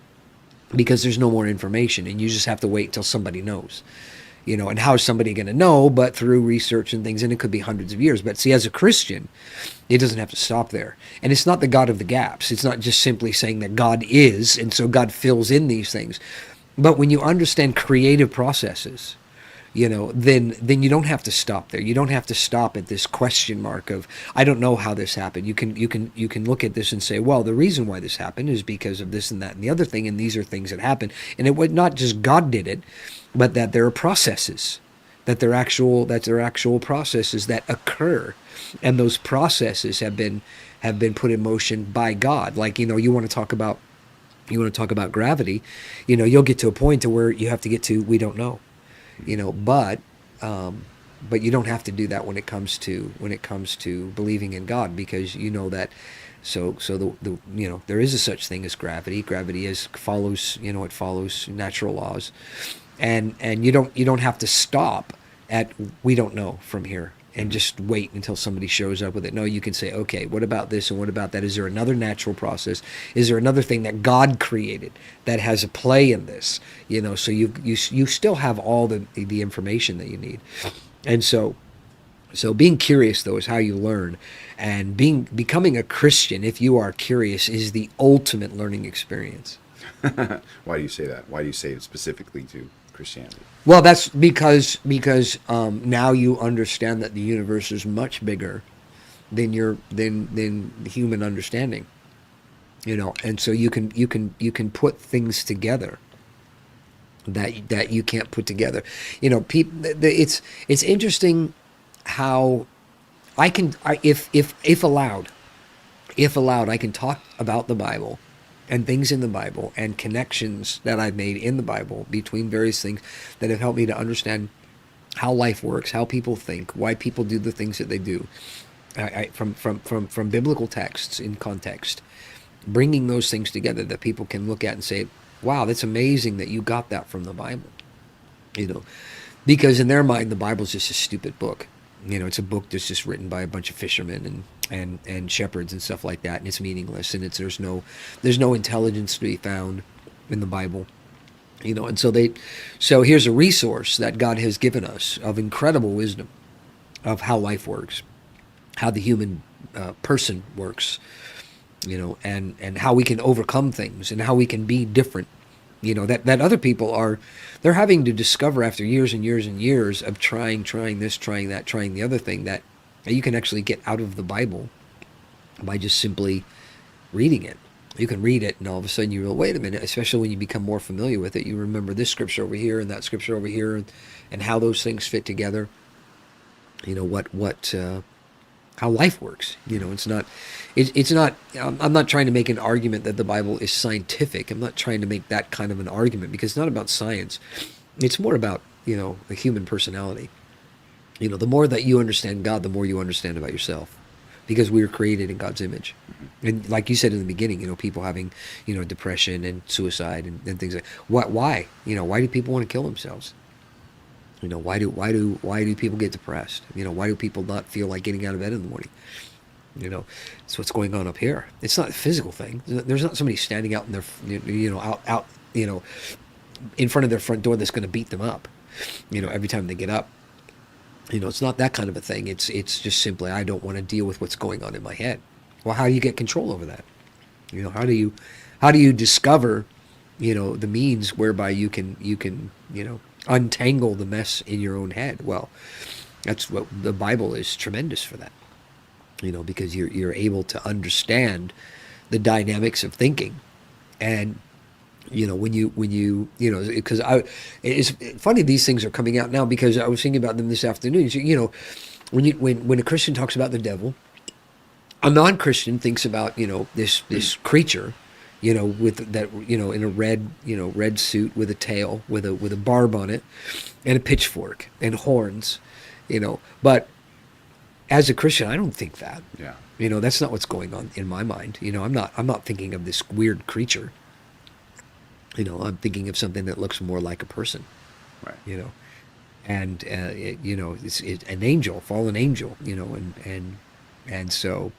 Speaker 2: because there's no more information and you just have to wait till somebody knows. And how is somebody going to know but through research and things, and it could be hundreds of years. But see, as a Christian, it doesn't have to stop there. And it's not the God of the gaps. It's not just simply saying that God is, and so God fills in these things. But when you understand creative processes, then you don't have to stop there. You don't have to stop at this question mark of, I don't know how this happened. You can look at this and say, well, the reason why this happened is because of this and that and the other thing, and these are things that happen. And it was not just God did it, but that there are processes, that there are actual processes that occur, and those processes have been put in motion by God. Like, you want to talk about gravity, you'll get to a point to where you have to get to, we don't know, but you don't have to do that when it comes to believing in God, because that so there is a such thing as gravity. Gravity follows natural laws, and you don't have to stop at we don't know from here and just wait until somebody shows up with it. No, you can say, okay, what about this and what about that? Is there another natural process? Is there another thing that God created that has a play in this? So you still have all the information that you need. And so being curious, though, is how you learn. And becoming a Christian, if you are curious, is the ultimate learning experience.
Speaker 1: Why do you say that? Why do you say it specifically to Christianity?
Speaker 2: Well, that's because now you understand that the universe is much bigger than human understanding, and so you can put things together that you can't put together. It's interesting how if allowed, I can talk about the Bible and things in the Bible and connections that I've made in the Bible between various things that have helped me to understand how life works, how people think, why people do the things that they do, from biblical texts in context, bringing those things together that people can look at and say, wow, that's amazing that you got that from the Bible, because in their mind, the Bible's just a stupid book. It's a book that's just written by a bunch of fishermen and shepherds and stuff like that, and it's meaningless, and there's no intelligence to be found in the Bible, and so here's a resource that God has given us of incredible wisdom of how life works, how the human person works, and how we can overcome things and how we can be different. That other people they're having to discover after years and years and years of trying this, trying that, trying the other thing, that you can actually get out of the Bible by just simply reading it. You can read it and all of a sudden you go, wait a minute, especially when you become more familiar with it, you remember this scripture over here and that scripture over here and how those things fit together. how life works. It's not. It's not. I'm not trying to make an argument that the Bible is scientific. I'm not trying to make that kind of an argument because it's not about science. It's more about a human personality. The more that you understand God, the more you understand about yourself, because we were created in God's image. And like you said in the beginning, people having depression and suicide and things like what? Why? Why do people want to kill themselves? Why do people get depressed? Why do people not feel like getting out of bed in the morning? It's what's going on up here. It's not a physical thing. There's not somebody standing out in their out in front of their front door that's going to beat them up. Every time they get up. It's not that kind of a thing. It's just simply I don't want to deal with what's going on in my head. Well, how do you get control over that? How do you discover the means whereby you can untangle the mess in your own head? Well, that's what the Bible is tremendous for that. Because you're able to understand the dynamics of thinking. And when you because it's funny these things are coming out now because I was thinking about them this afternoon. When a Christian talks about the devil, a non-Christian thinks about this creature, with that in a red suit with a tail with a barb on it, and a pitchfork and horns, But as a Christian, I don't think that.
Speaker 1: Yeah.
Speaker 2: That's not what's going on in my mind. I'm not thinking of this weird creature. I'm thinking of something that looks more like a person.
Speaker 1: Right.
Speaker 2: And it's an angel, fallen angel. And so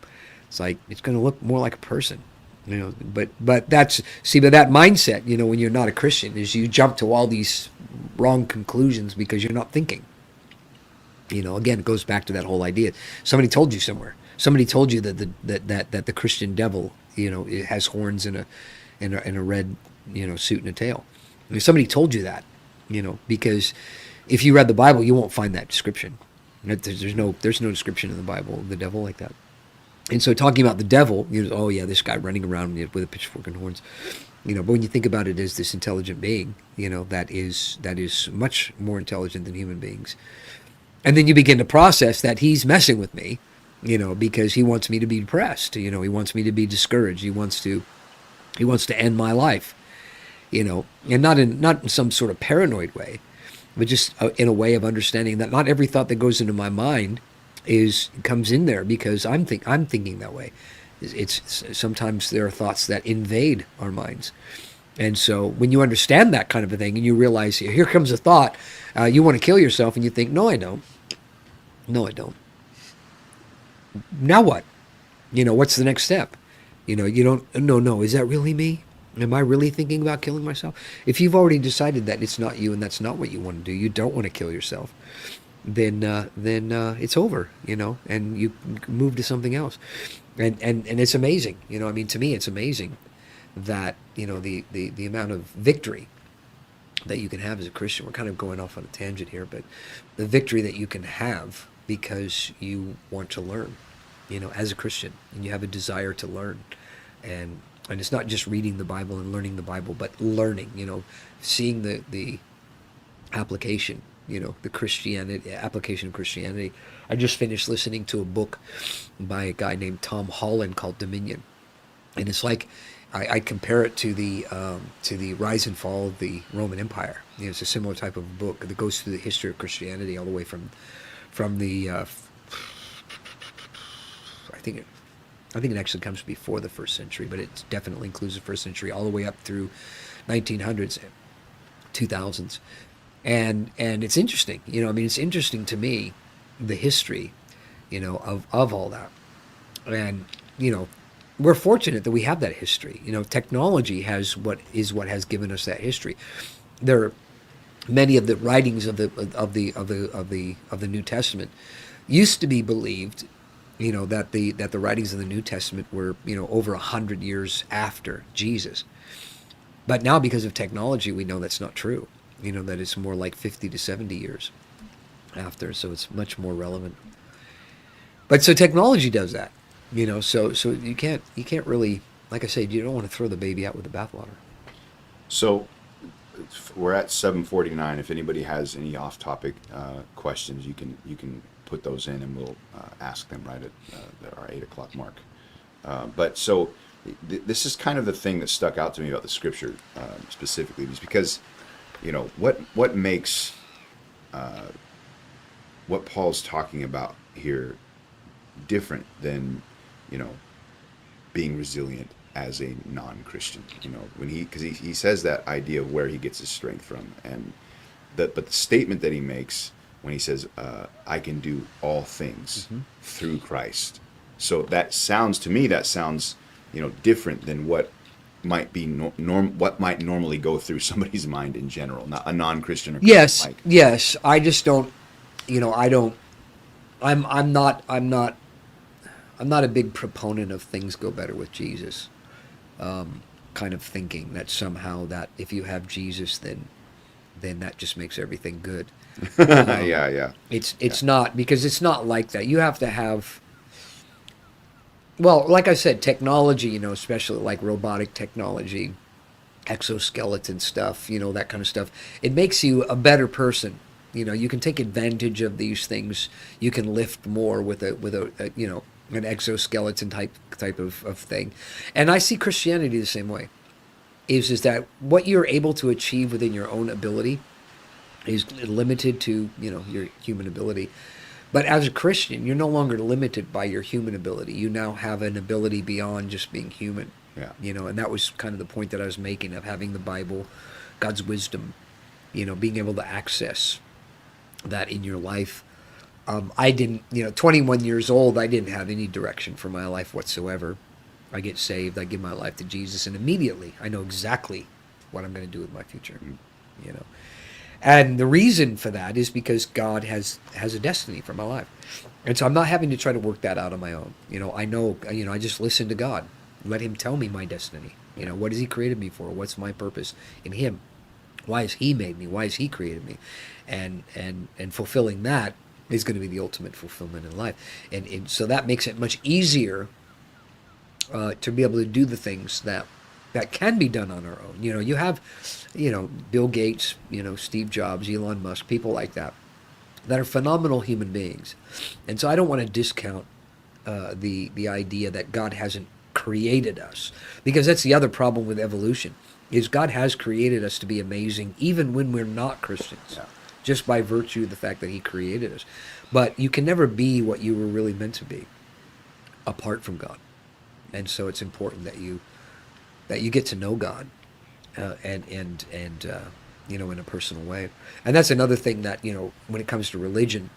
Speaker 2: it's like it's going to look more like a person. But but that mindset, when you're not a Christian, is you jump to all these wrong conclusions because you're not thinking. Again, it goes back to that whole idea. Somebody told you somewhere. Somebody told you that the Christian devil, it has horns and a red suit and a tail. I mean, somebody told you that, because if you read the Bible, you won't find that description. There's no description in the Bible of the devil like that. And so talking about the devil, oh yeah, this guy running around with a pitchfork and horns, but when you think about it as this intelligent being, that is much more intelligent than human beings. And then you begin to process that he's messing with me, because he wants me to be depressed. He wants me to be discouraged. He wants to end my life. And not in some sort of paranoid way, but just in a way of understanding that not every thought that goes into my mind comes in there because I'm thinking that way. It's sometimes there are thoughts that invade our minds, and so when you understand that kind of a thing and you realize here comes a thought, you want to kill yourself, and you think, no, I don't. Now what? What's the next step? You don't. No. Is that really me? Am I really thinking about killing myself? If you've already decided that it's not you and that's not what you want to do, you don't want to kill yourself, then it's over, and you move to something else. And it's amazing, to me it's amazing that, the amount of victory that you can have as a Christian. We're kind of going off on a tangent here, but the victory that you can have because you want to learn, as a Christian, and you have a desire to learn. And it's not just reading the Bible and learning the Bible, but learning, seeing the application, the application of Christianity. I just finished listening to a book by a guy named Tom Holland called Dominion. And it's like, I compare it to the rise and fall of the Roman Empire. It's a similar type of book that goes through the history of Christianity all the way from the, I think it actually comes before the first century, but it definitely includes the first century all the way up through 1900s, 2000s. And it's interesting, it's interesting to me, the history, of all that. And, we're fortunate that we have that history. Technology has what has given us that history. There are many of the writings of the New Testament used to be believed, that the writings of the New Testament were, over 100 years after Jesus. But now because of technology, we know that's not true. That it's more like 50 to 70 years after, so it's much more relevant. But so technology does that, so you can't really, like I said, you don't want to throw the baby out with the bathwater.
Speaker 1: So we're at 7:49. If anybody has any off-topic questions, you can put those in, and we'll ask them right at our 8 o'clock mark. But so this is kind of the thing that stuck out to me about the scripture specifically, is because, what makes what Paul's talking about here different than, being resilient as a non-Christian. When because he says that idea of where he gets his strength from, but the statement that he makes when he says, "I can do all things through Christ." So that sounds to me different than what might be what might normally go through somebody's mind in general, not a non-Christian or Christian
Speaker 2: Yes,
Speaker 1: like.
Speaker 2: yes. I just don't. I don't. I'm not a big proponent of things go better with Jesus. Kind of thinking that somehow that if you have Jesus, then that just makes everything good.
Speaker 1: Yeah.
Speaker 2: It's not, because it's not like that. You have to have, well, like I said, technology, especially like robotic technology, exoskeleton stuff, that kind of stuff. It makes you a better person. You can take advantage of these things. You can lift more with a an exoskeleton type of thing. And I see Christianity the same way. Is that what you're able to achieve within your own ability is limited to, your human ability. But as a Christian, you're no longer limited by your human ability. You now have an ability beyond just being human.
Speaker 1: Yeah.
Speaker 2: And that was kind of the point that I was making, of having the Bible, God's wisdom, being able to access that in your life. I didn't, 21 years old, I didn't have any direction for my life whatsoever. I get saved, I give my life to Jesus, and immediately I know exactly what I'm going to do with my future. And the reason for that is because God has a destiny for my life. And so I'm not having to try to work that out on my own. I know, I just listen to God. Let him tell me my destiny. What has he created me for? What's my purpose in him? Why has he made me? Why has he created me? And fulfilling that is going to be the ultimate fulfillment in life. And so that makes it much easier to be able to do the things that can be done on our own. You have, Bill Gates, Steve Jobs, Elon Musk, people like that are phenomenal human beings. And so I don't want to discount the idea that God hasn't created us, because that's the other problem with evolution, is God has created us to be amazing even when we're not Christians.
Speaker 1: Yeah.
Speaker 2: Just by virtue of the fact that he created us. But you can never be what you were really meant to be apart from God. And so it's important that you get to know God and in a personal way. And that's another thing that, when it comes to religion,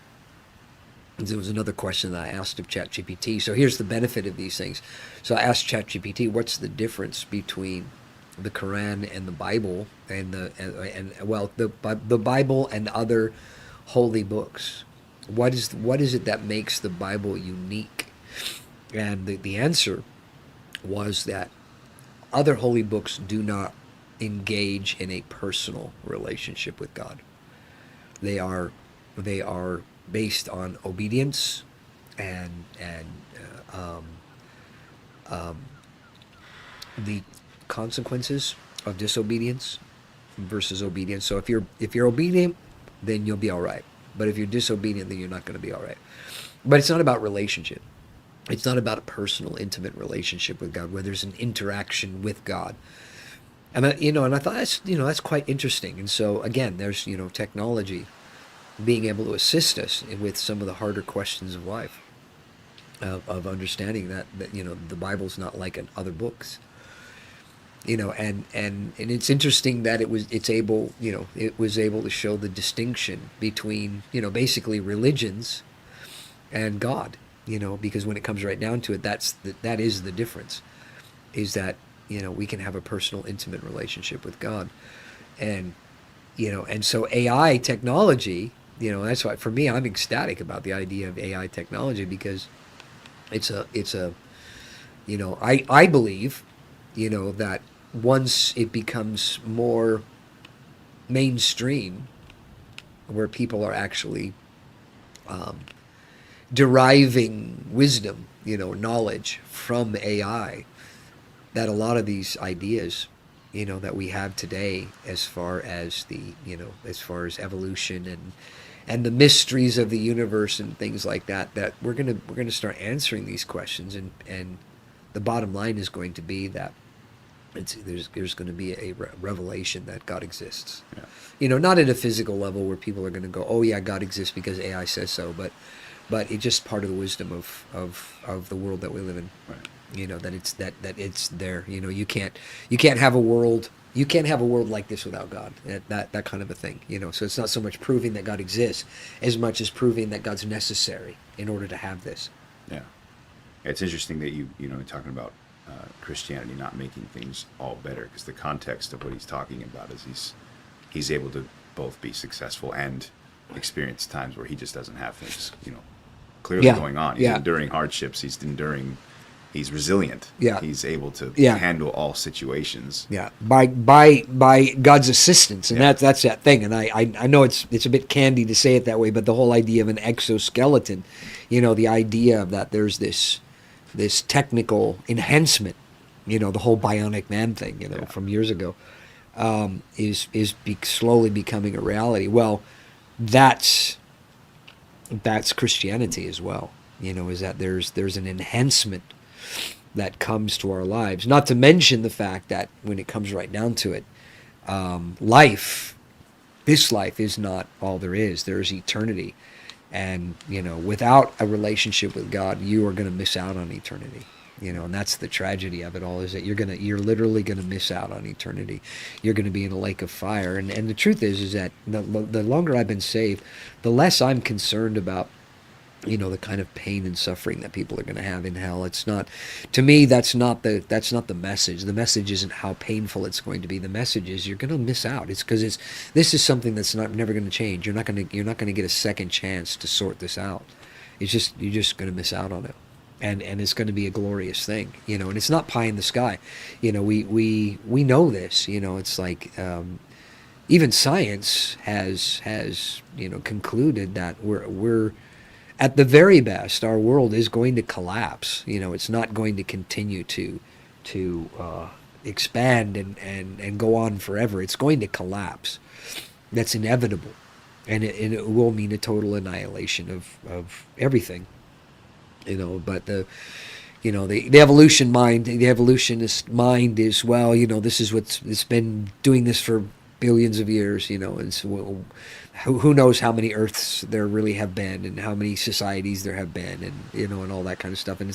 Speaker 2: there was another question that I asked of ChatGPT. So here's the benefit of these things. So I asked ChatGPT, what's the difference between the Quran and the Bible and the Bible and other holy books? What is it that makes the Bible unique? And the answer was that other holy books do not engage in a personal relationship with God. They are based on obedience and the consequences of disobedience versus obedience. So if you're obedient, then you'll be all right. But if you're disobedient, then you're not going to be all right. But it's not about relationship. It's not about a personal, intimate relationship with God, where there's an interaction with God. And I thought that's quite interesting. And so again, there's technology being able to assist us with some of the harder questions of life, of understanding that the Bible's not like other books. And it's interesting that it was able to show the distinction between basically religions and God, because when it comes right down to it, that is the difference, is that we can have a personal, intimate relationship with God. And so AI technology, that's why for me, I'm ecstatic about the idea of AI technology, because it's a I believe that once it becomes more mainstream, where people are actually deriving wisdom, knowledge from AI, that a lot of these ideas, that we have today, as far as as far as evolution and the mysteries of the universe and things like that, that we're gonna start answering these questions, and the bottom line is going to be that there's going to be a revelation that God exists.
Speaker 1: Yeah.
Speaker 2: Not at a physical level where people are going to go, oh yeah, God exists because AI says so, but it's just part of the wisdom of the world that we live in.
Speaker 1: Right.
Speaker 2: That it's there. You can't have a world. You can't have a world like this without God. That kind of a thing. So it's not so much proving that God exists as much as proving that God's necessary in order to have this.
Speaker 1: Yeah. It's interesting that talking about Christianity not making things all better, because the context of what he's talking about is he's able to both be successful and experience times where he just doesn't have things clearly going on. He's enduring hardships. He's resilient.
Speaker 2: Yeah.
Speaker 1: He's able to
Speaker 2: Yeah.
Speaker 1: handle all situations.
Speaker 2: Yeah, by God's assistance, and that's that thing. And I know it's a bit candy to say it that way, but the whole idea of an exoskeleton, the idea of that there's this technical enhancement, the whole bionic man thing, from years ago, is slowly becoming a reality. Well, that's Christianity as well. Is that there's an enhancement that comes to our lives. Not to mention the fact that when it comes right down to it, this life is not all there is. There's eternity. And, without a relationship with God, you are going to miss out on eternity. And that's the tragedy of it all, is that you're literally going to miss out on eternity. You're going to be in a lake of fire. And the truth is that the longer I've been saved, the less I'm concerned about the kind of pain and suffering that people are going to have in hell. It's not, to me, that's not the message. The message isn't how painful it's going to be. The message is you're going to miss out. It's because this is something that's never going to change. You're not going to get a second chance to sort this out. You're just going to miss out on it. And it's going to be a glorious thing, and it's not pie in the sky. We know this, it's like, even science has concluded that we're at the very best, our world is going to collapse. It's not going to continue to expand and go on forever. It's going to collapse. That's inevitable, and it will mean a total annihilation of everything. But the evolutionist mind is, well, this is it's been doing this for billions of years, and so who knows how many Earths there really have been, and how many societies there have been, and and all that kind of stuff. And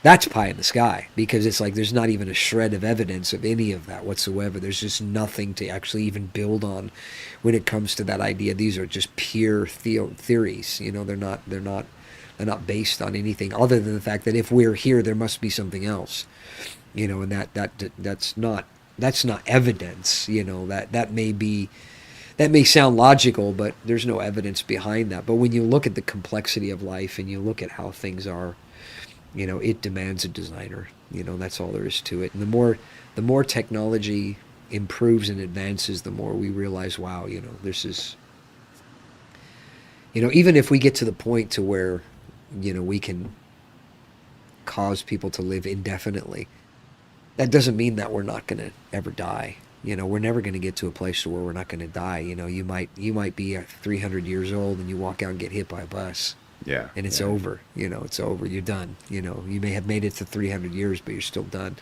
Speaker 2: that's pie in the sky, because it's like there's not even a shred of evidence of any of that whatsoever. There's just nothing to actually even build on when it comes to that idea. These are just pure theories. They're not based on anything other than the fact that if we're here, there must be something else. And that's not evidence. That may sound logical, but there's no evidence behind that. But when you look at the complexity of life and you look at how things are, it demands a designer. That's all there is to it. And the more technology improves and advances, the more we realize, wow, this is, even if we get to the point to where, we can cause people to live indefinitely, that doesn't mean that we're not going to ever die. We're never going to get to a place where we're not going to die. You might be 300 years old and you walk out and get hit by a bus.
Speaker 1: Yeah.
Speaker 2: And it's over. It's over. You're done. You may have made it to 300 years, but you're still done.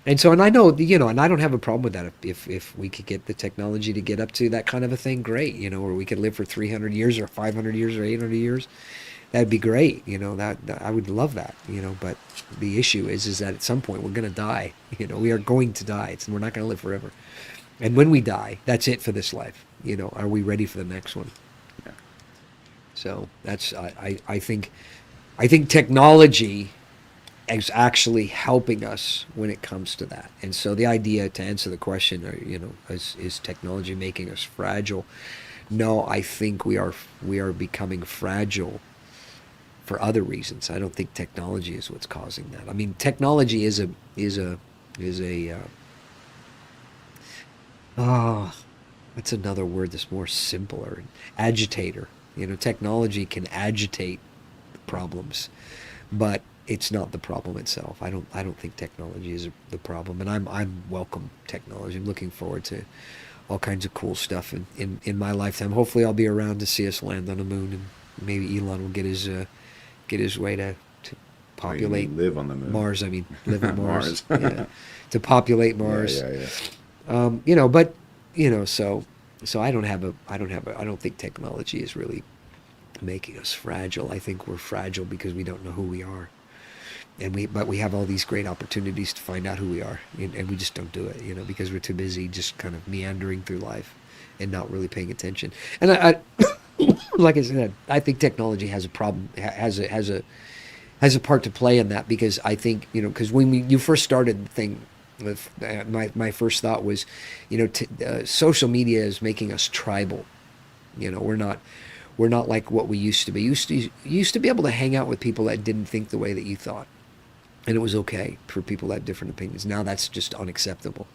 Speaker 2: And so, and I know, and I don't have a problem with that. If we could get the technology to get up to that kind of a thing, great. Or we could live for 300 years or 500 years or 800 years. That'd be great. That I would love that. But the issue is that at some point we're going to die. We are going to die. We're not going to live forever. And when we die, that's it for this life. Are we ready for the next one?
Speaker 1: Yeah.
Speaker 2: So that's I think technology is actually helping us when it comes to that. And so the idea, to answer the question, is technology making us fragile? No, I think we are becoming fragile for other reasons. I don't think technology is what's causing that. I mean, technology is a that's another word that's more simpler. Agitator. Technology can agitate problems, but it's not the problem itself. I don't think technology is the problem, and I'm welcome technology. I'm looking forward to all kinds of cool stuff in my lifetime. Hopefully, I'll be around to see us land on the moon, and maybe Elon will get his way to
Speaker 1: Or you
Speaker 2: populate
Speaker 1: mean live on the moon.
Speaker 2: Mars. I mean, live on Mars.
Speaker 1: Mars.
Speaker 2: Yeah, to populate Mars.
Speaker 1: Yeah.
Speaker 2: But so I don't think technology is really making us fragile. I think we're fragile because we don't know who we are, but we have all these great opportunities to find out who we are, and we just don't do it, because we're too busy just kind of meandering through life and not really paying attention. And I like I said, I think technology has a problem, has a part to play in that, because I think, because when you first started the thing, with my first thought was, social media is making us tribal. We're not like what we used to be. Used to be able to hang out with people that didn't think the way that you thought, and it was okay for people that had different opinions. Now that's just unacceptable.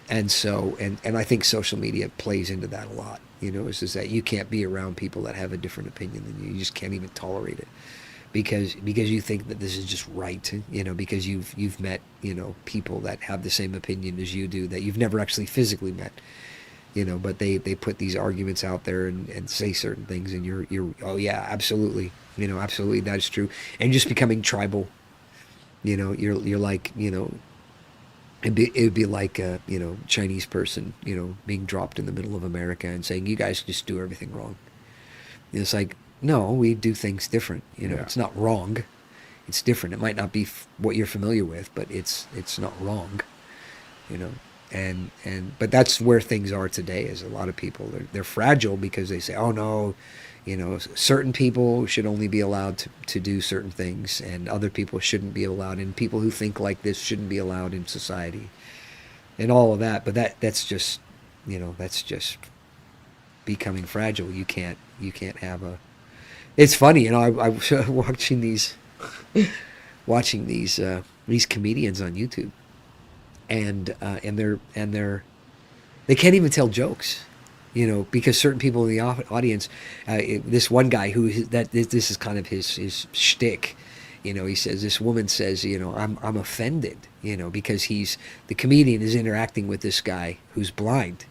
Speaker 2: And so, and I think social media plays into that a lot. It's just that you can't be around people that have a different opinion than you. You just can't even tolerate it, because you think that this is just right. Because you've met people that have the same opinion as you do, that you've never actually physically met. But they put these arguments out there and say certain things, and you're oh yeah, absolutely, absolutely, that's true. And just becoming tribal, you're like, it would be like a Chinese person, being dropped in the middle of America and saying, you guys just do everything wrong. It's like, no, we do things different. It's not wrong, it's different. It might not be what you're familiar with, but it's not wrong. But that's where things are today. Is a lot of people, they're fragile because they say, oh no, certain people should only be allowed to do certain things, and other people shouldn't be allowed, and people who think like this shouldn't be allowed in society, and all of that. But that's just becoming fragile. You can't have a. It's funny, I was watching these comedians on YouTube. And they can't even tell jokes, because certain people in the audience, this one guy this is kind of his shtick, he says, this woman says, I'm offended, because the comedian is interacting with this guy who's blind,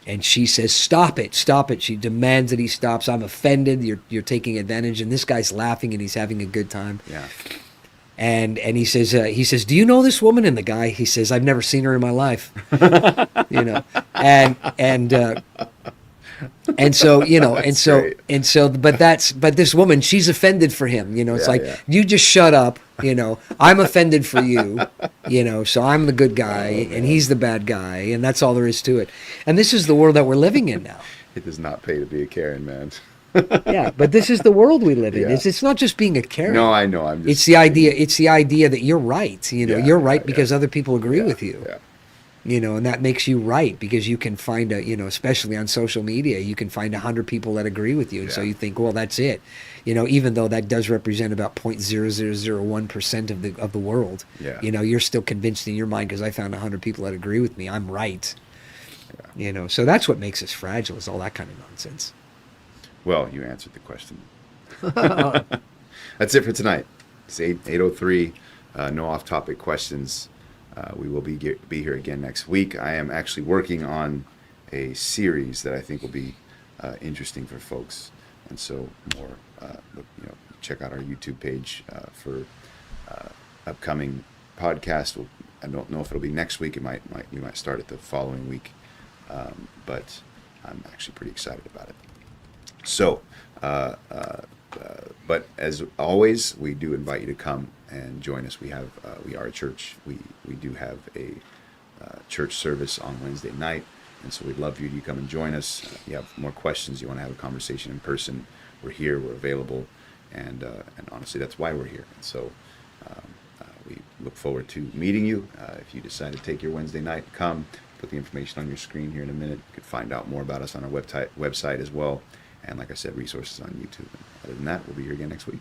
Speaker 2: and she says, stop it. She demands that he stops. I'm offended. You're taking advantage. And this guy's laughing and he's having a good time.
Speaker 1: Yeah.
Speaker 2: And he says, do you know this woman? And the guy, he says, I've never seen her in my life, but this woman, she's offended for him, it's you just shut up, I'm offended for you, so I'm the good guy and he's the bad guy, and that's all there is to it. And this is the world that we're living in now.
Speaker 1: It does not pay to be a Karen, man.
Speaker 2: Yeah, but this is the world we live in. Yeah. It's not just being a Karen.
Speaker 1: No, I know.
Speaker 2: It's the idea that you're right. You're right because other people agree with you. Yeah. And that makes you right, because you can find especially on social media, you can find 100 people that agree with you, and so you think, well, that's it. Even though that does represent about 0.0001% of the world. Yeah. You're still convinced in your mind, because I found 100 people that agree with me, I'm right. Yeah. So that's what makes us fragile, is all that kind of nonsense.
Speaker 1: Well, you answered the question. That's it for tonight. It's 8:03. No off-topic questions. We will be here again next week. I am actually working on a series that I think will be interesting for folks, and so more. Check out our YouTube page for upcoming podcast. I don't know if it'll be next week. We might start it the following week, but I'm actually pretty excited about it. So, but as always, we do invite you to come and join us. We are a church. We do have a church service on Wednesday night, and so we'd love you to come and join us. If you have more questions, you want to have a conversation in person, we're here, we're available, and honestly, that's why we're here. And so we look forward to meeting you. If you decide to take your Wednesday night, come. Put the information on your screen here in a minute. You can find out more about us on our website as well. And like I said, resources on YouTube. And other than that, we'll be here again next week.